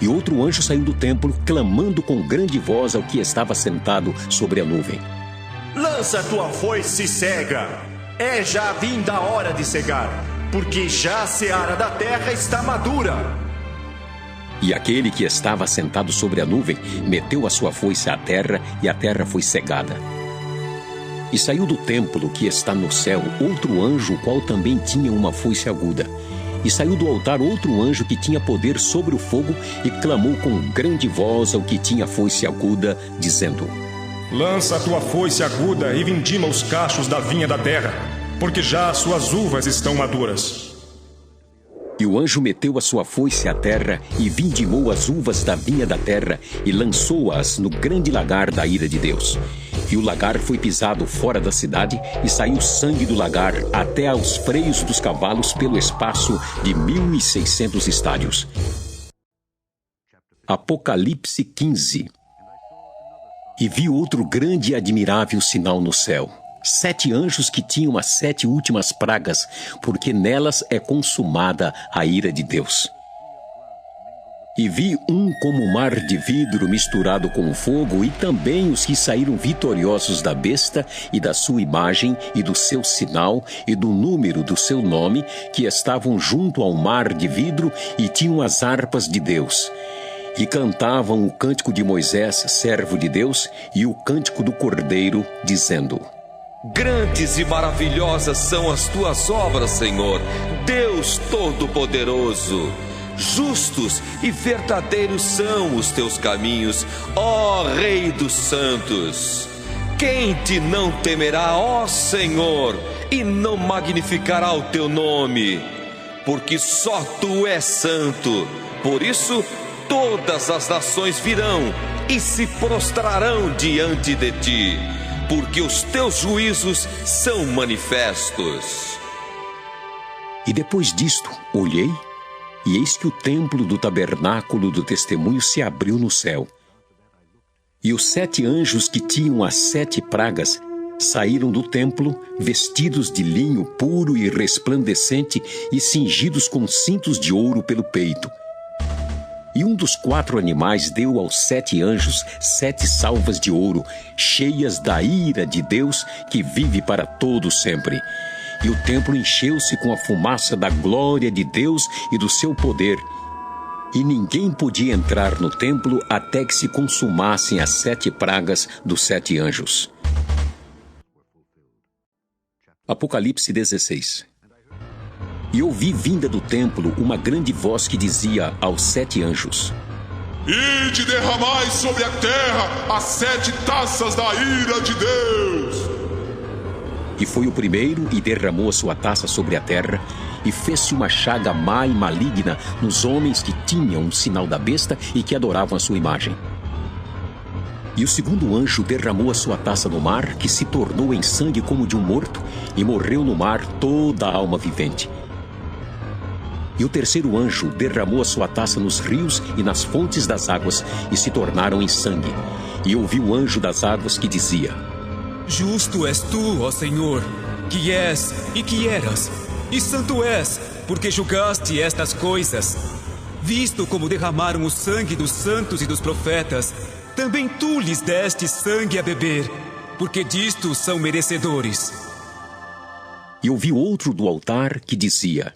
E outro anjo saiu do templo, clamando com grande voz ao que estava sentado sobre a nuvem: Lança tua foice e cega. É já vinda a hora de cegar, porque já a seara da terra está madura. E aquele que estava sentado sobre a nuvem meteu a sua foice à terra, e a terra foi cegada. E saiu do templo que está no céu outro anjo, o qual também tinha uma foice aguda. E saiu do altar outro anjo que tinha poder sobre o fogo, e clamou com grande voz ao que tinha foice aguda, dizendo: Lança a tua foice aguda e vindima os cachos da vinha da terra, porque já as suas uvas estão maduras. E o anjo meteu a sua foice à terra, e vindimou as uvas da vinha da terra, e lançou-as no grande lagar da ira de Deus. E o lagar foi pisado fora da cidade, e saiu sangue do lagar até aos freios dos cavalos pelo espaço de 1.600 estádios. Apocalipse 15. E vi outro grande e admirável sinal no céu: 7 anjos que tinham as 7 últimas pragas, porque nelas é consumada a ira de Deus. E vi um como mar de vidro misturado com fogo, e também os que saíram vitoriosos da besta e da sua imagem e do seu sinal e do número do seu nome, que estavam junto ao mar de vidro e tinham as harpas de Deus. E cantavam o cântico de Moisés, servo de Deus, e o cântico do Cordeiro, dizendo: Grandes e maravilhosas são as tuas obras, Senhor, Deus Todo-Poderoso. Justos e verdadeiros são os teus caminhos, ó Rei dos Santos. Quem te não temerá, ó Senhor, e não magnificará o teu nome? Porque só tu és santo. Por isso, todas as nações virão e se prostrarão diante de ti, porque os teus juízos são manifestos. E depois disto, olhei, e eis que o templo do tabernáculo do testemunho se abriu no céu. E os 7 anjos que tinham as 7 pragas saíram do templo, vestidos de linho puro e resplandecente e cingidos com cintos de ouro pelo peito. E um dos 4 animais deu aos 7 anjos 7 salvas de ouro, cheias da ira de Deus, que vive para todo sempre. E o templo encheu-se com a fumaça da glória de Deus e do seu poder. E ninguém podia entrar no templo até que se consumassem as 7 pragas dos 7 anjos. Apocalipse 16. E ouvi vinda do templo uma grande voz que dizia aos 7 anjos: Ide derramai sobre a terra as 7 taças da ira de Deus. E foi o primeiro e derramou a sua taça sobre a terra, e fez-se uma chaga má e maligna nos homens que tinham um sinal da besta e que adoravam a sua imagem. E o segundo anjo derramou a sua taça no mar, que se tornou em sangue como de um morto, e morreu no mar toda a alma vivente. E o terceiro anjo derramou a sua taça nos rios e nas fontes das águas, e se tornaram em sangue. E ouvi o anjo das águas que dizia: Justo és tu, ó Senhor, que és e que eras, e santo és, porque julgaste estas coisas. Visto como derramaram o sangue dos santos e dos profetas, também tu lhes deste sangue a beber, porque disto são merecedores. E ouvi outro do altar que dizia: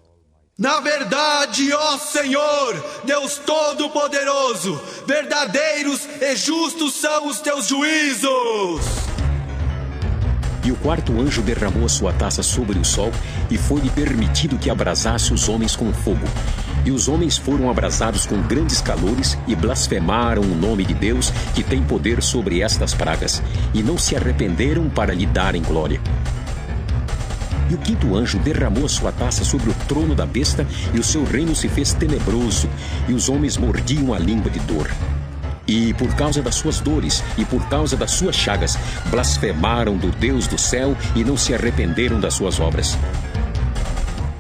Na verdade, ó Senhor, Deus Todo-Poderoso, verdadeiros e justos são os teus juízos. E o quarto anjo derramou a sua taça sobre o sol, e foi-lhe permitido que abrasasse os homens com fogo. E os homens foram abrasados com grandes calores, e blasfemaram o nome de Deus, que tem poder sobre estas pragas, e não se arrependeram para lhe darem glória. E o quinto anjo derramou a sua taça sobre o trono da besta, e o seu reino se fez tenebroso, e os homens mordiam a língua de dor. E por causa das suas dores e por causa das suas chagas, blasfemaram do Deus do céu e não se arrependeram das suas obras.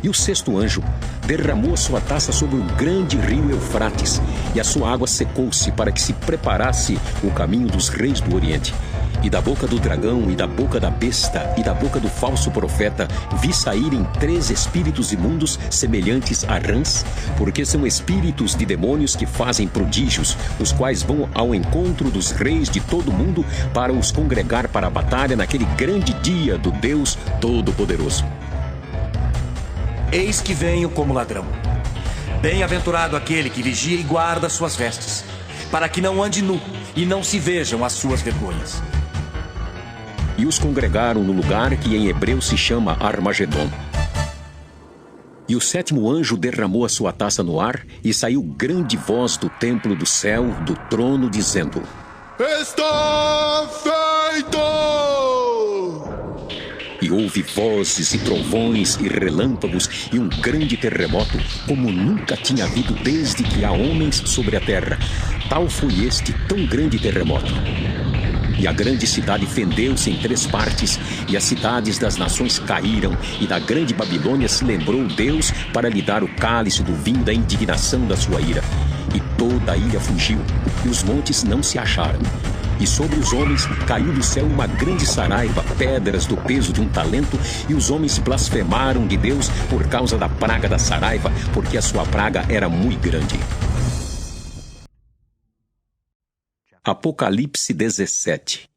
E o sexto anjo derramou a sua taça sobre o grande rio Eufrates, e a sua água secou-se para que se preparasse o caminho dos reis do Oriente. E da boca do dragão, e da boca da besta, e da boca do falso profeta, vi saírem 3 espíritos imundos semelhantes a rãs, porque são espíritos de demônios que fazem prodígios, os quais vão ao encontro dos reis de todo o mundo para os congregar para a batalha naquele grande dia do Deus Todo-Poderoso. Eis que venho como ladrão. Bem-aventurado aquele que vigia e guarda suas vestes, para que não ande nu e não se vejam as suas vergonhas. E os congregaram no lugar que em hebreu se chama Armagedon. E o sétimo anjo derramou a sua taça no ar, e saiu grande voz do templo do céu, do trono, dizendo: Está feito! E houve vozes e trovões e relâmpagos e um grande terremoto, como nunca tinha havido desde que há homens sobre a terra. Tal foi este tão grande terremoto. E a grande cidade fendeu-se em 3 partes, e as cidades das nações caíram, e da grande Babilônia se lembrou Deus para lhe dar o cálice do vinho da indignação da sua ira. E toda a ilha fugiu, e os montes não se acharam. E sobre os homens caiu do céu uma grande saraiva, pedras do peso de um talento, e os homens blasfemaram de Deus por causa da praga da saraiva, porque a sua praga era muito grande. Apocalipse 17.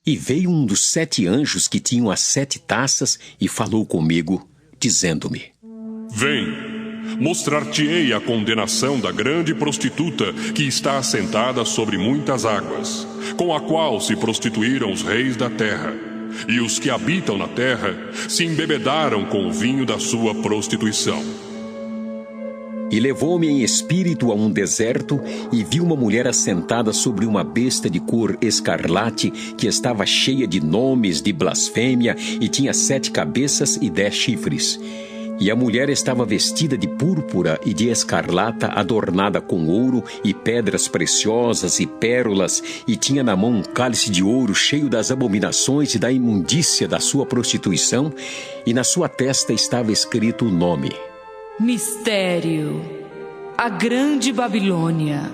E veio um dos 7 anjos que tinham as 7 taças e falou comigo, dizendo-me: Vem, mostrar-te-ei a condenação da grande prostituta que está assentada sobre muitas águas, com a qual se prostituíram os reis da terra, e os que habitam na terra se embebedaram com o vinho da sua prostituição. E levou-me em espírito a um deserto, e vi uma mulher assentada sobre uma besta de cor escarlate, que estava cheia de nomes de blasfêmia, e tinha 7 cabeças e 10 chifres. E a mulher estava vestida de púrpura e de escarlata, adornada com ouro e pedras preciosas e pérolas, e tinha na mão um cálice de ouro cheio das abominações e da imundícia da sua prostituição, e na sua testa estava escrito o nome: Mistério, a grande Babilônia,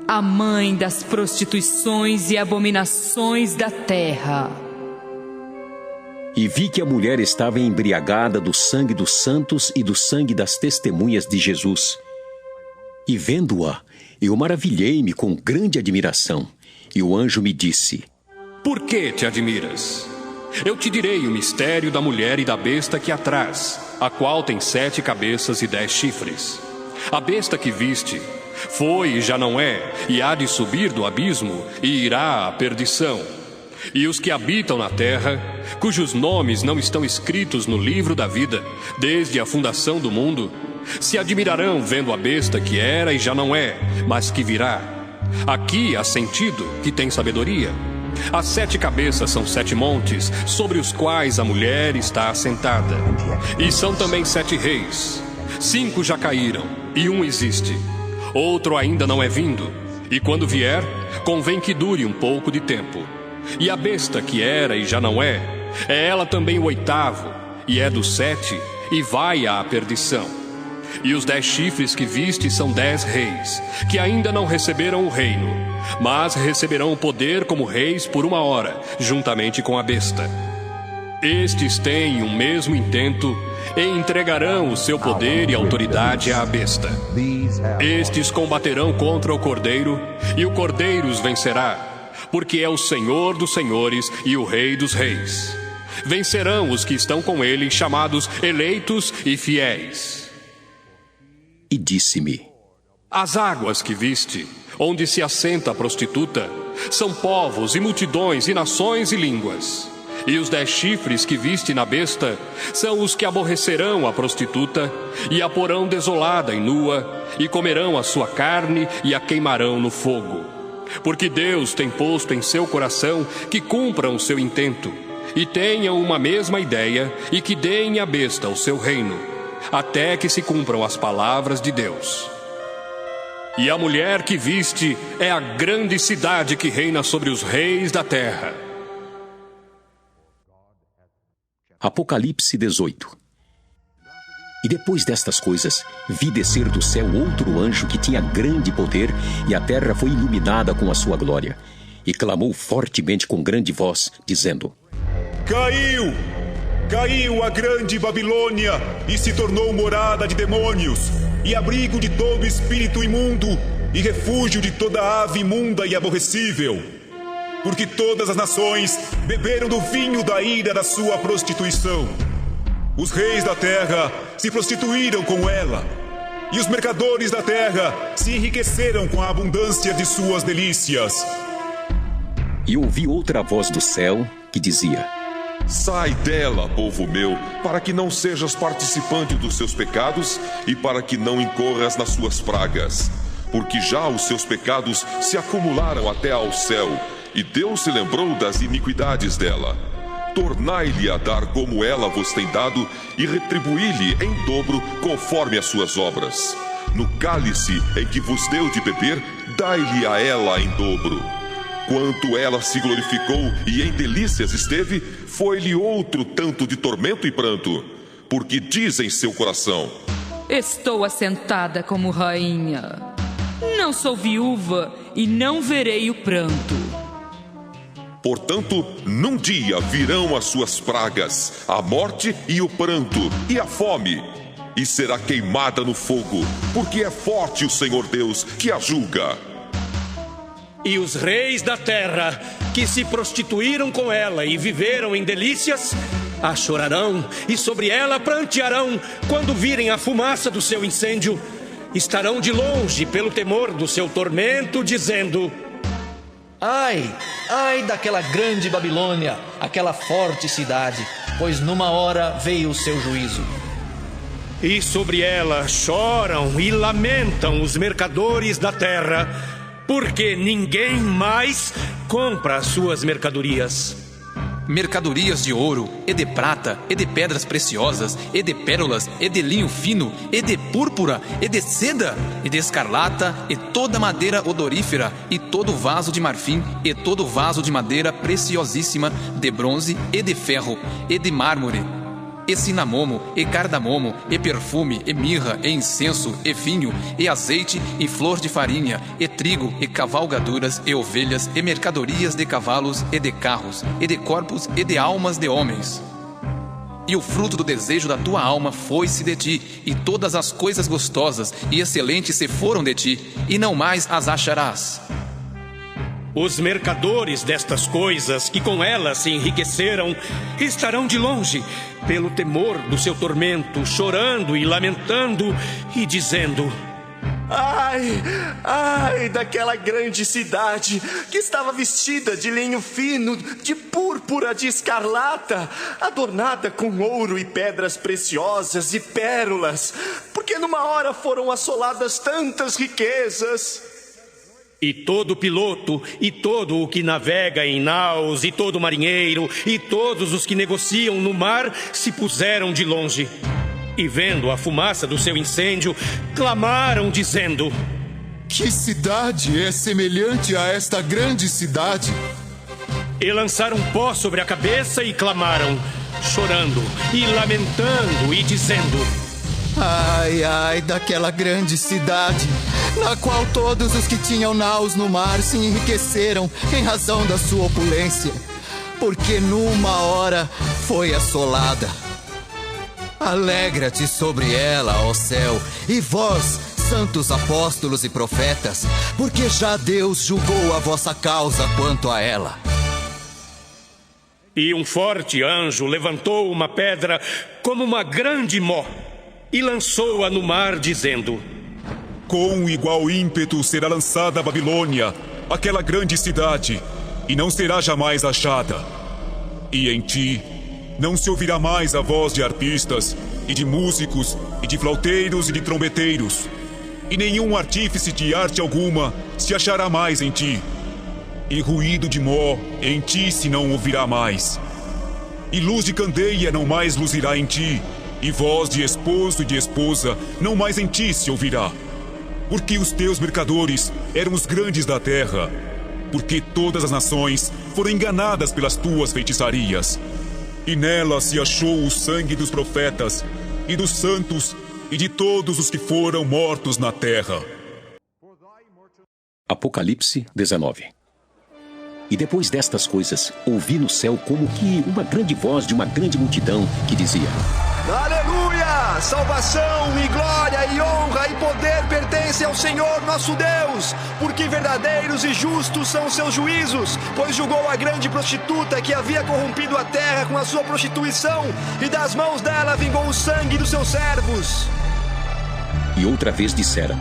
a mãe das prostituições e abominações da terra. E vi que a mulher estava embriagada do sangue dos santos e do sangue das testemunhas de Jesus. E vendo-a, eu maravilhei-me com grande admiração. E o anjo me disse: Por que te admiras? Eu te direi o mistério da mulher e da besta que a traz, a qual tem 7 cabeças e 10 chifres. A besta que viste foi e já não é, e há de subir do abismo, e irá à perdição. E os que habitam na terra, cujos nomes não estão escritos no livro da vida, desde a fundação do mundo, se admirarão vendo a besta que era e já não é, mas que virá. Aqui há sentido, que tem sabedoria. As 7 cabeças são 7 montes, sobre os quais a mulher está assentada. E são também 7 reis. 5 já caíram, e um existe. Outro ainda não é vindo, e quando vier, convém que dure um pouco de tempo. E a besta que era e já não é ela também o 8º, e é dos 7, e vai à perdição. E os 10 chifres que viste são 10 reis, que ainda não receberam o reino, mas receberão o poder como reis por 1 hora, juntamente com a besta. Estes têm o mesmo intento e entregarão o seu poder e autoridade à besta. Estes combaterão contra o Cordeiro, e o Cordeiro os vencerá, porque é o Senhor dos senhores e o Rei dos reis. Vencerão os que estão com ele, chamados eleitos e fiéis. E disse-me: As águas que viste, onde se assenta a prostituta, são povos e multidões e nações e línguas. E os 10 chifres que viste na besta são os que aborrecerão a prostituta, e a porão desolada e nua, e comerão a sua carne e a queimarão no fogo. Porque Deus tem posto em seu coração que cumpram o seu intento, e tenham uma mesma ideia, e que deem à besta o seu reino, até que se cumpram as palavras de Deus. E a mulher que viste é a grande cidade que reina sobre os reis da terra. Apocalipse 18. E depois destas coisas, vi descer do céu outro anjo que tinha grande poder, e a terra foi iluminada com a sua glória. E clamou fortemente com grande voz, dizendo: Caiu! Caiu a grande Babilônia, e se tornou morada de demônios, e abrigo de todo espírito imundo, e refúgio de toda ave imunda e aborrecível. Porque todas as nações beberam do vinho da ira da sua prostituição. Os reis da terra se prostituíram com ela, e os mercadores da terra se enriqueceram com a abundância de suas delícias. E ouvi outra voz do céu que dizia: Sai dela, povo meu, para que não sejas participante dos seus pecados e para que não incorras nas suas pragas. Porque já os seus pecados se acumularam até ao céu, e Deus se lembrou das iniquidades dela. Tornai-lhe a dar como ela vos tem dado, e retribuí-lhe em dobro conforme as suas obras. No cálice em que vos deu de beber, dai-lhe a ela em dobro. enquanto ela se glorificou e em delícias esteve, foi-lhe outro tanto de tormento e pranto, porque diz em seu coração: estou assentada como rainha. Não sou viúva e não verei o pranto. Portanto, num dia virão as suas pragas, a morte e o pranto e a fome, e será queimada no fogo, porque é forte o Senhor Deus que a julga. E os reis da terra, que se prostituíram com ela e viveram em delícias, a chorarão e sobre ela prantearão quando virem a fumaça do seu incêndio. Estarão de longe pelo temor do seu tormento, dizendo: ai, ai daquela grande Babilônia, aquela forte cidade, pois numa hora veio o seu juízo. E sobre ela choram e lamentam os mercadores da terra, porque ninguém mais compra as suas mercadorias. Mercadorias de ouro, e de prata, e de pedras preciosas, e de pérolas, e de linho fino, e de púrpura, e de seda, e de escarlata, e toda madeira odorífera, e todo vaso de marfim, e todo vaso de madeira preciosíssima, de bronze, e de ferro, e de mármore, e cinamomo, e cardamomo, e perfume, e mirra, e incenso, e vinho, e azeite, e flor de farinha, e trigo, e cavalgaduras, e ovelhas, e mercadorias de cavalos, e de carros, e de corpos, e de almas de homens. E o fruto do desejo da tua alma foi-se de ti, e todas as coisas gostosas e excelentes se foram de ti, e não mais as acharás. Os mercadores destas coisas, que com elas se enriqueceram, estarão de longe, pelo temor do seu tormento, chorando e lamentando, e dizendo: ai, ai daquela grande cidade, que estava vestida de linho fino, de púrpura, de escarlata, adornada com ouro e pedras preciosas e pérolas, porque numa hora foram assoladas tantas riquezas. E todo piloto, e todo o que navega em naus, e todo marinheiro, e todos os que negociam no mar se puseram de longe. E vendo a fumaça do seu incêndio, clamaram dizendo: que cidade é semelhante a esta grande cidade? E lançaram pó sobre a cabeça e clamaram, chorando e lamentando e dizendo: ai, ai daquela grande cidade, na qual todos os que tinham naus no mar se enriqueceram em razão da sua opulência, porque numa hora foi assolada. Alegra-te sobre ela, ó céu, e vós, santos apóstolos e profetas, porque já Deus julgou a vossa causa quanto a ela. E um forte anjo levantou uma pedra como uma grande mó e lançou-a no mar, dizendo: com igual ímpeto será lançada a Babilônia, aquela grande cidade, e não será jamais achada. E em ti não se ouvirá mais a voz de arpistas, e de músicos, e de flauteiros e de trombeteiros, e nenhum artífice de arte alguma se achará mais em ti. E ruído de mó em ti se não ouvirá mais. E luz de candeia não mais luzirá em ti, e voz de esposo e de esposa não mais em ti se ouvirá. Porque os teus mercadores eram os grandes da terra, porque todas as nações foram enganadas pelas tuas feitiçarias. E nela se achou o sangue dos profetas, e dos santos, e de todos os que foram mortos na terra. Apocalipse 19. E depois destas coisas, ouvi no céu como que uma grande voz de uma grande multidão que dizia: aleluia! Salvação e glória e honra e poder pertencem ao Senhor nosso Deus, porque verdadeiros e justos são os seus juízos, pois julgou a grande prostituta que havia corrompido a terra com a sua prostituição, e das mãos dela vingou o sangue dos seus servos. E outra vez disseram: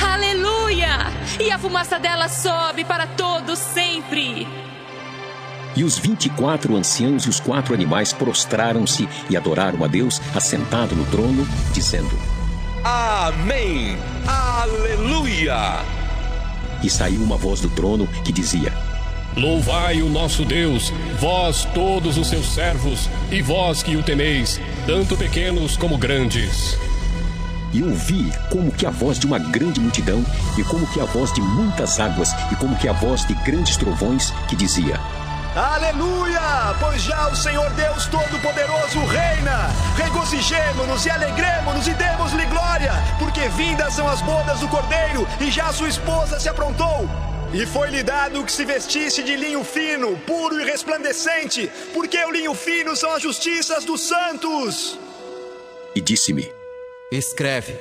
aleluia! E a fumaça dela sobe para todos sempre. E os 24 anciãos e os 4 animais prostraram-se e adoraram a Deus assentado no trono, dizendo: amém, aleluia. E saiu uma voz do trono que dizia: louvai o nosso Deus, vós todos os seus servos, e vós que o temeis, tanto pequenos como grandes. E ouvi como que a voz de uma grande multidão, e como que a voz de muitas águas, e como que a voz de grandes trovões, que dizia: Aleluia! Pois já o Senhor Deus Todo-Poderoso reina! Regozijemo-nos e alegremo-nos e demos-lhe glória, porque vindas são as bodas do Cordeiro, e já sua esposa se aprontou. E foi-lhe dado que se vestisse de linho fino, puro e resplandecente, porque o linho fino são as justiças dos santos. E disse-me: Escreve: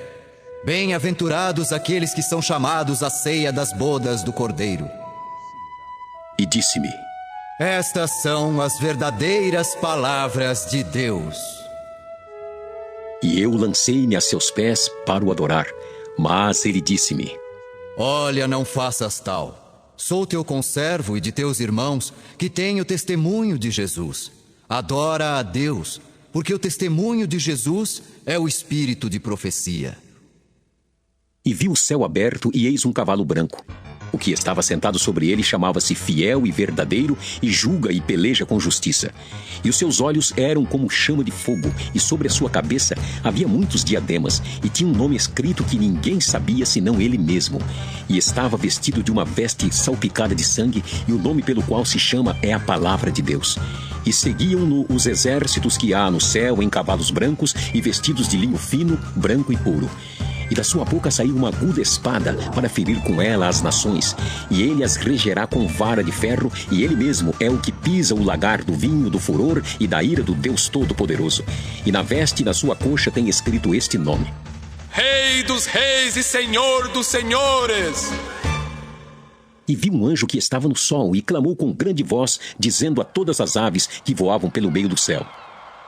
Bem-aventurados aqueles que são chamados à ceia das bodas do Cordeiro. E disse-me: Estas são as verdadeiras palavras de Deus. E eu lancei-me a seus pés para o adorar. Mas ele disse-me: Olha, não faças tal. Sou teu conservo e de teus irmãos, que têm o testemunho de Jesus. Adora a Deus, porque o testemunho de Jesus é o espírito de profecia. E vi o céu aberto, e eis um cavalo branco. O que estava sentado sobre ele chamava-se Fiel e Verdadeiro, e julga e peleja com justiça. E os seus olhos eram como chama de fogo, e sobre a sua cabeça havia muitos diademas, e tinha um nome escrito que ninguém sabia senão ele mesmo. E estava vestido de uma veste salpicada de sangue, e o nome pelo qual se chama é a Palavra de Deus. E seguiam-no os exércitos que há no céu em cavalos brancos e vestidos de linho fino, branco e puro. E da sua boca saiu uma aguda espada para ferir com ela as nações. E ele as regerá com vara de ferro, e ele mesmo é o que pisa o lagar do vinho, do furor e da ira do Deus Todo-Poderoso. E na veste da sua coxa tem escrito este nome: Rei dos reis e Senhor dos senhores. E vi um anjo que estava no sol e clamou com grande voz, dizendo a todas as aves que voavam pelo meio do céu: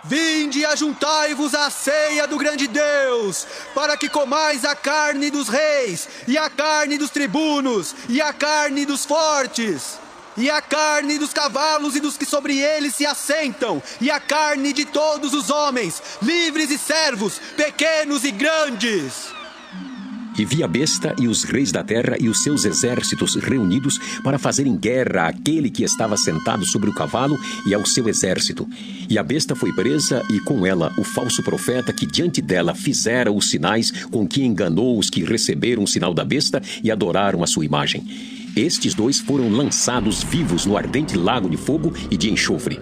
Vinde e ajuntai-vos à ceia do grande Deus, para que comais a carne dos reis, e a carne dos tribunos, e a carne dos fortes, e a carne dos cavalos e dos que sobre eles se assentam, e a carne de todos os homens, livres e servos, pequenos e grandes. E vi a besta e os reis da terra e os seus exércitos reunidos para fazerem guerra àquele que estava sentado sobre o cavalo e ao seu exército. E a besta foi presa, e com ela o falso profeta que diante dela fizera os sinais com que enganou os que receberam o sinal da besta e adoraram a sua imagem. Estes dois foram lançados vivos no ardente lago de fogo e de enxofre.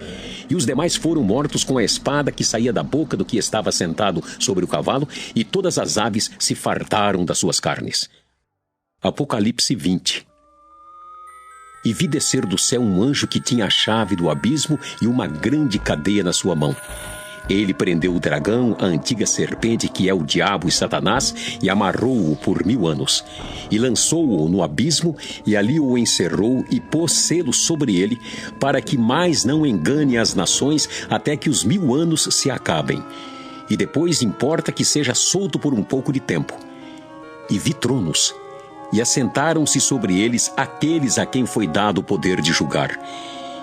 E os demais foram mortos com a espada que saía da boca do que estava sentado sobre o cavalo, e todas as aves se fartaram das suas carnes. Apocalipse 20. E vi descer do céu um anjo que tinha a chave do abismo e uma grande cadeia na sua mão. Ele prendeu o dragão, a antiga serpente que é o diabo e Satanás, e amarrou-o por 1000 anos. E lançou-o no abismo, e ali o encerrou e pôs selo sobre ele, para que mais não engane as nações até que os 1000 anos se acabem. E depois importa que seja solto por um pouco de tempo. E vi tronos, e assentaram-se sobre eles aqueles a quem foi dado o poder de julgar.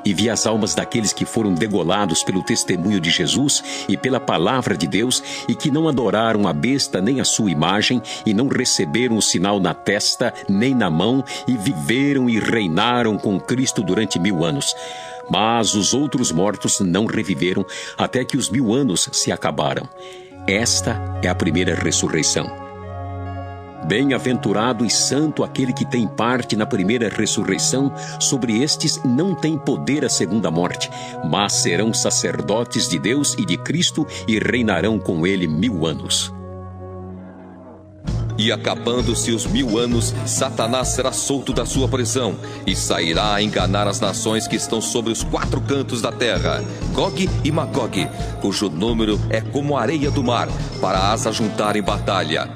E vi as almas daqueles que foram degolados pelo testemunho de Jesus e pela palavra de Deus, e que não adoraram a besta nem a sua imagem, e não receberam o sinal na testa nem na mão, e viveram e reinaram com Cristo durante 1000 anos. Mas os outros mortos não reviveram até que os 1000 anos se acabaram. Esta é a primeira ressurreição. Bem-aventurado e santo aquele que tem parte na primeira ressurreição. Sobre estes não tem poder a segunda morte, mas serão sacerdotes de Deus e de Cristo e reinarão com ele 1000 anos. E acabando-se os 1000 anos, Satanás será solto da sua prisão e sairá a enganar as nações que estão sobre os 4 cantos da terra, Gog e Magog, cujo número é como a areia do mar, para as ajuntar em batalha.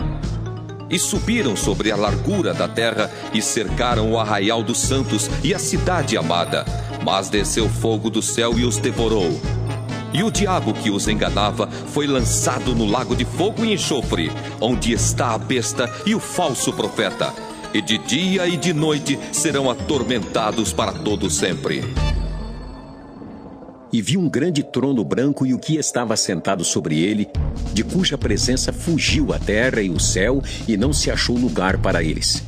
E subiram sobre a largura da terra e cercaram o arraial dos santos e a cidade amada. Mas desceu fogo do céu e os devorou. E o diabo que os enganava foi lançado no lago de fogo e enxofre, onde está a besta e o falso profeta. E de dia e de noite serão atormentados para todo sempre. E vi um grande trono branco e o que estava sentado sobre ele, de cuja presença fugiu a terra e o céu, e não se achou lugar para eles.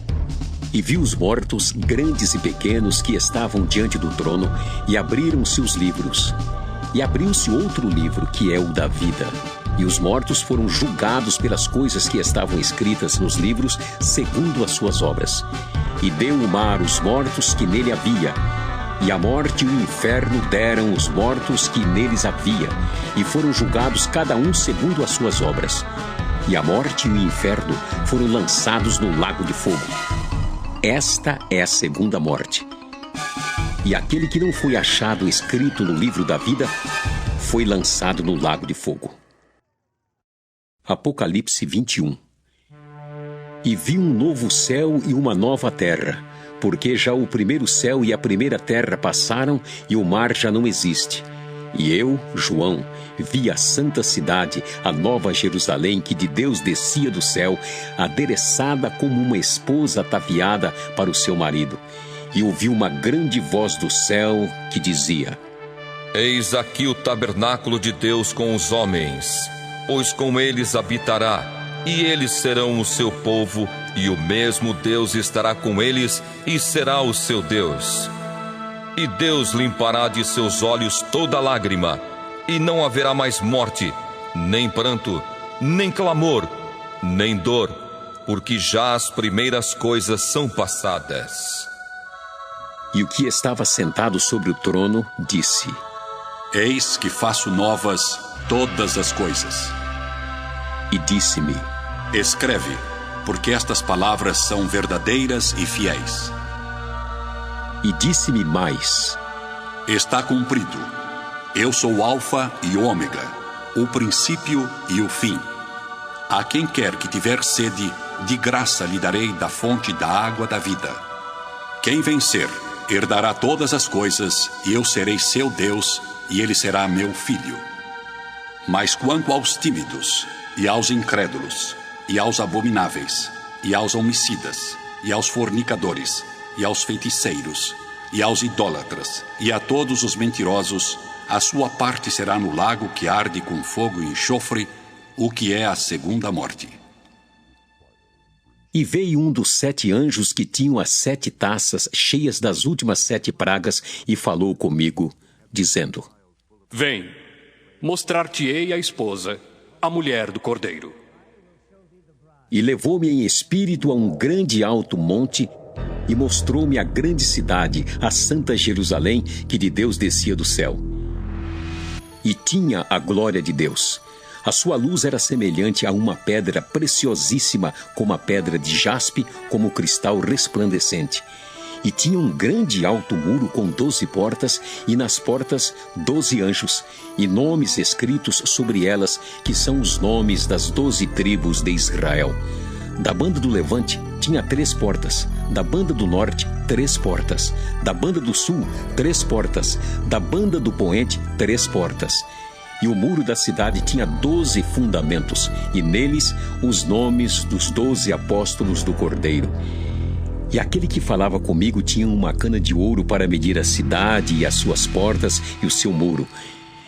E vi os mortos, grandes e pequenos, que estavam diante do trono, e abriram-se os livros. E abriu-se outro livro, que é o da vida. E os mortos foram julgados pelas coisas que estavam escritas nos livros, segundo as suas obras. E deu o mar os mortos que nele havia, e a morte e o inferno deram os mortos que neles havia, e foram julgados cada um segundo as suas obras. E a morte e o inferno foram lançados no lago de fogo. Esta é a segunda morte. E aquele que não foi achado escrito no livro da vida foi lançado no lago de fogo. Apocalipse 21. E vi um novo céu e uma nova terra, porque já o primeiro céu e a primeira terra passaram e o mar já não existe. E eu, João, vi a santa cidade, a nova Jerusalém, que de Deus descia do céu, adereçada como uma esposa ataviada para o seu marido. E ouvi uma grande voz do céu que dizia: Eis aqui o tabernáculo de Deus com os homens, pois com eles habitará, e eles serão o seu povo, e o mesmo Deus estará com eles, e será o seu Deus. E Deus limpará de seus olhos toda lágrima, e não haverá mais morte, nem pranto, nem clamor, nem dor, porque já as primeiras coisas são passadas. E o que estava sentado sobre o trono disse: Eis que faço novas todas as coisas. E disse-me: Escreve, porque estas palavras são verdadeiras e fiéis. E disse-me mais: Está cumprido. Eu sou o Alfa e o Ômega, o princípio e o fim. A quem quer que tiver sede, de graça lhe darei da fonte da água da vida. Quem vencer, herdará todas as coisas, e eu serei seu Deus, e ele será meu filho. Mas quanto aos tímidos, e aos incrédulos, e aos abomináveis, e aos homicidas, e aos fornicadores, e aos feiticeiros, e aos idólatras, e a todos os mentirosos, a sua parte será no lago que arde com fogo e enxofre, o que é a segunda morte. E veio um dos 7 anjos que tinham as 7 taças cheias das últimas 7 pragas e falou comigo, dizendo: Vem, mostrar-te-ei a esposa, a mulher do Cordeiro. E levou-me em espírito a um grande alto monte e mostrou-me a grande cidade, a santa Jerusalém, que de Deus descia do céu. E tinha a glória de Deus. A sua luz era semelhante a uma pedra preciosíssima, como a pedra de jaspe, como cristal resplandecente. E tinha um grande alto muro com 12 portas, e nas portas 12 anjos, e nomes escritos sobre elas, que são os nomes das 12 tribos de Israel. Da banda do levante tinha 3 portas, da banda do norte 3 portas, da banda do sul 3 portas, da banda do poente 3 portas. E o muro da cidade tinha 12 fundamentos, e neles os nomes dos 12 apóstolos do Cordeiro. E aquele que falava comigo tinha uma cana de ouro para medir a cidade e as suas portas e o seu muro.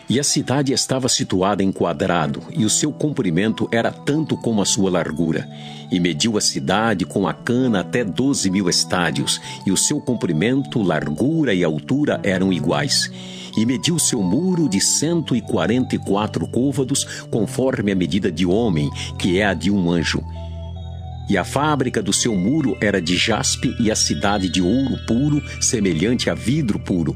E a cidade estava situada em quadrado, e o seu comprimento era tanto como a sua largura. E mediu a cidade com a cana até 12.000 estádios, e o seu comprimento, largura e altura eram iguais. E mediu seu muro de 144 côvados, conforme a medida de homem, que é a de um anjo. E a fábrica do seu muro era de jaspe, e a cidade de ouro puro, semelhante a vidro puro.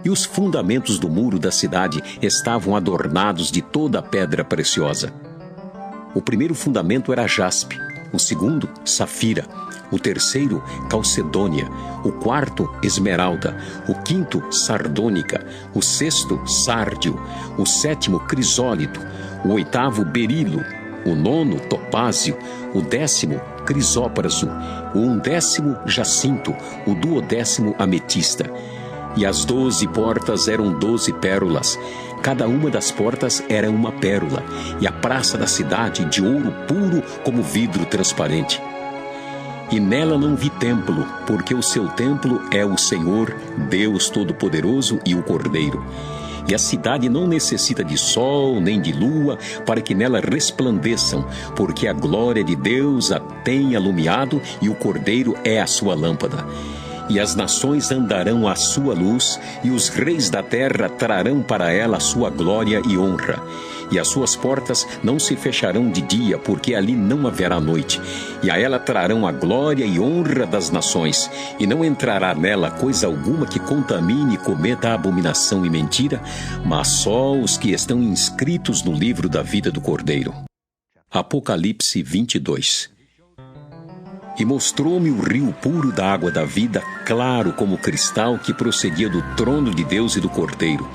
E os fundamentos do muro da cidade estavam adornados de toda a pedra preciosa. O primeiro fundamento era jaspe, o segundo, safira, o terceiro, calcedônia, o quarto, esmeralda, o quinto, sardônica, o sexto, sárdio, o sétimo, crisólito, o oitavo, berilo, o nono, topázio, o 10º, crisópraso, o 11º, jacinto, o 12º, ametista. E as 12 portas eram 12 pérolas. Cada uma das portas era uma pérola, e a praça da cidade de ouro puro como vidro transparente. E nela não vi templo, porque o seu templo é o Senhor, Deus Todo-Poderoso e o Cordeiro. E a cidade não necessita de sol nem de lua para que nela resplandeçam, porque a glória de Deus a tem alumiado e o Cordeiro é a sua lâmpada. e as nações andarão à sua luz, e os reis da terra trarão para ela a sua glória e honra. E as suas portas não se fecharão de dia, porque ali não haverá noite. E a ela trarão a glória e honra das nações, e não entrará nela coisa alguma que contamine e cometa abominação e mentira, mas só os que estão inscritos no livro da vida do Cordeiro. Apocalipse 22. E mostrou-me o rio puro da água da vida, claro como cristal, que procedia do trono de Deus e do Cordeiro.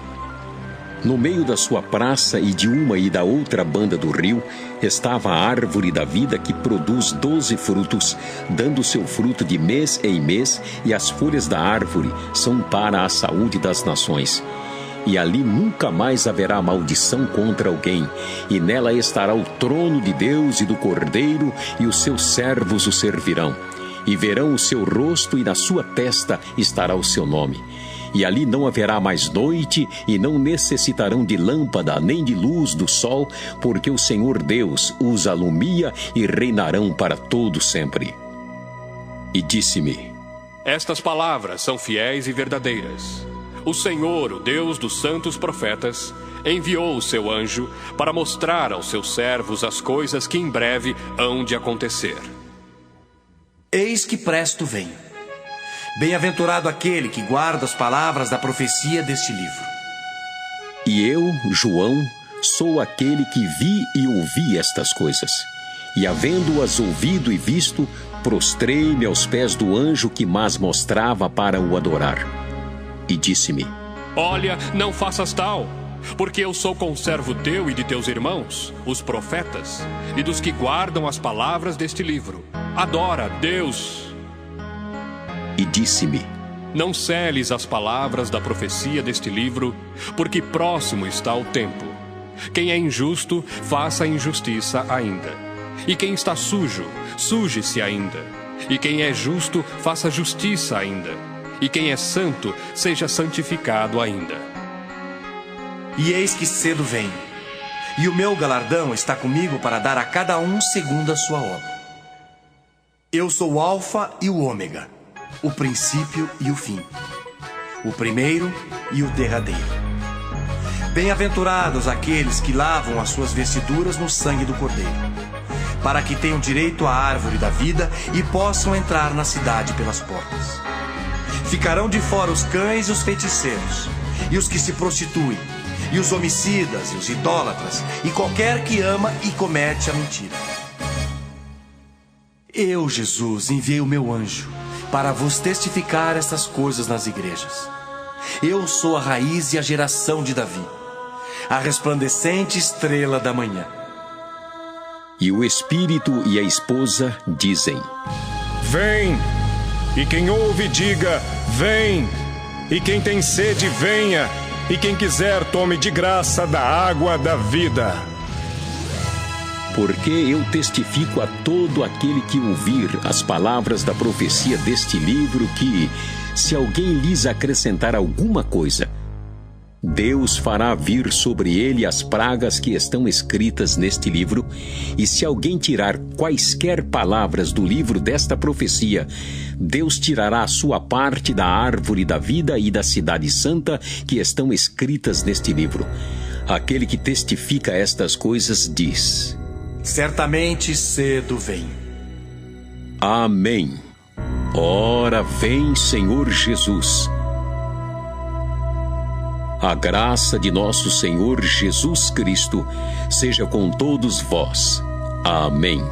No meio da sua praça e de uma e da outra banda do rio, estava a árvore da vida, que produz 12 frutos, dando seu fruto de mês em mês, e as folhas da árvore são para a saúde das nações. E ali nunca mais haverá maldição contra alguém, e nela estará o trono de Deus e do Cordeiro, e os seus servos o servirão. E verão o seu rosto, e na sua testa estará o seu nome. E ali não haverá mais noite, e não necessitarão de lâmpada, nem de luz do sol, porque o Senhor Deus os alumia, e reinarão para todo sempre. E disse-me: Estas palavras são fiéis e verdadeiras. O Senhor, o Deus dos santos profetas, enviou o seu anjo para mostrar aos seus servos as coisas que em breve hão de acontecer. Eis que presto venho. Bem-aventurado aquele que guarda as palavras da profecia deste livro. E eu, João, sou aquele que vi e ouvi estas coisas. E havendo-as ouvido e visto, prostrei-me aos pés do anjo que mas mostrava para o adorar. E disse-me: Olha, não faças tal, porque eu sou conservo teu e de teus irmãos, os profetas, e dos que guardam as palavras deste livro. Adora Deus. E disse-me: Não celes as palavras da profecia deste livro, porque próximo está o tempo. Quem é injusto, faça injustiça ainda. E quem está sujo, suje-se ainda. E quem é justo, faça justiça ainda. E quem é santo, seja santificado ainda. E eis que cedo venho, e o meu galardão está comigo para dar a cada um segundo a sua obra. Eu sou o Alfa e o Ômega, o princípio e o fim, o primeiro e o derradeiro. Bem-aventurados aqueles que lavam as suas vestiduras no sangue do Cordeiro, para que tenham direito à árvore da vida e possam entrar na cidade pelas portas. Ficarão de fora os cães e os feiticeiros, e os que se prostituem, e os homicidas e os idólatras, e qualquer que ama e comete a mentira. Eu, Jesus, enviei o meu anjo para vos testificar estas coisas nas igrejas. Eu sou a raiz e a geração de Davi, a resplandecente estrela da manhã. E o Espírito e a esposa dizem: Vem! E quem ouve, diga: vem! E quem tem sede, venha! E quem quiser, tome de graça da água da vida. Porque eu testifico a todo aquele que ouvir as palavras da profecia deste livro que, se alguém lhes acrescentar alguma coisa, Deus fará vir sobre ele as pragas que estão escritas neste livro, e se alguém tirar quaisquer palavras do livro desta profecia, Deus tirará a sua parte da árvore da vida e da cidade santa que estão escritas neste livro. Aquele que testifica estas coisas diz: Certamente cedo vem. Amém. Ora vem, Senhor Jesus. A graça de nosso Senhor Jesus Cristo seja com todos vós. Amém.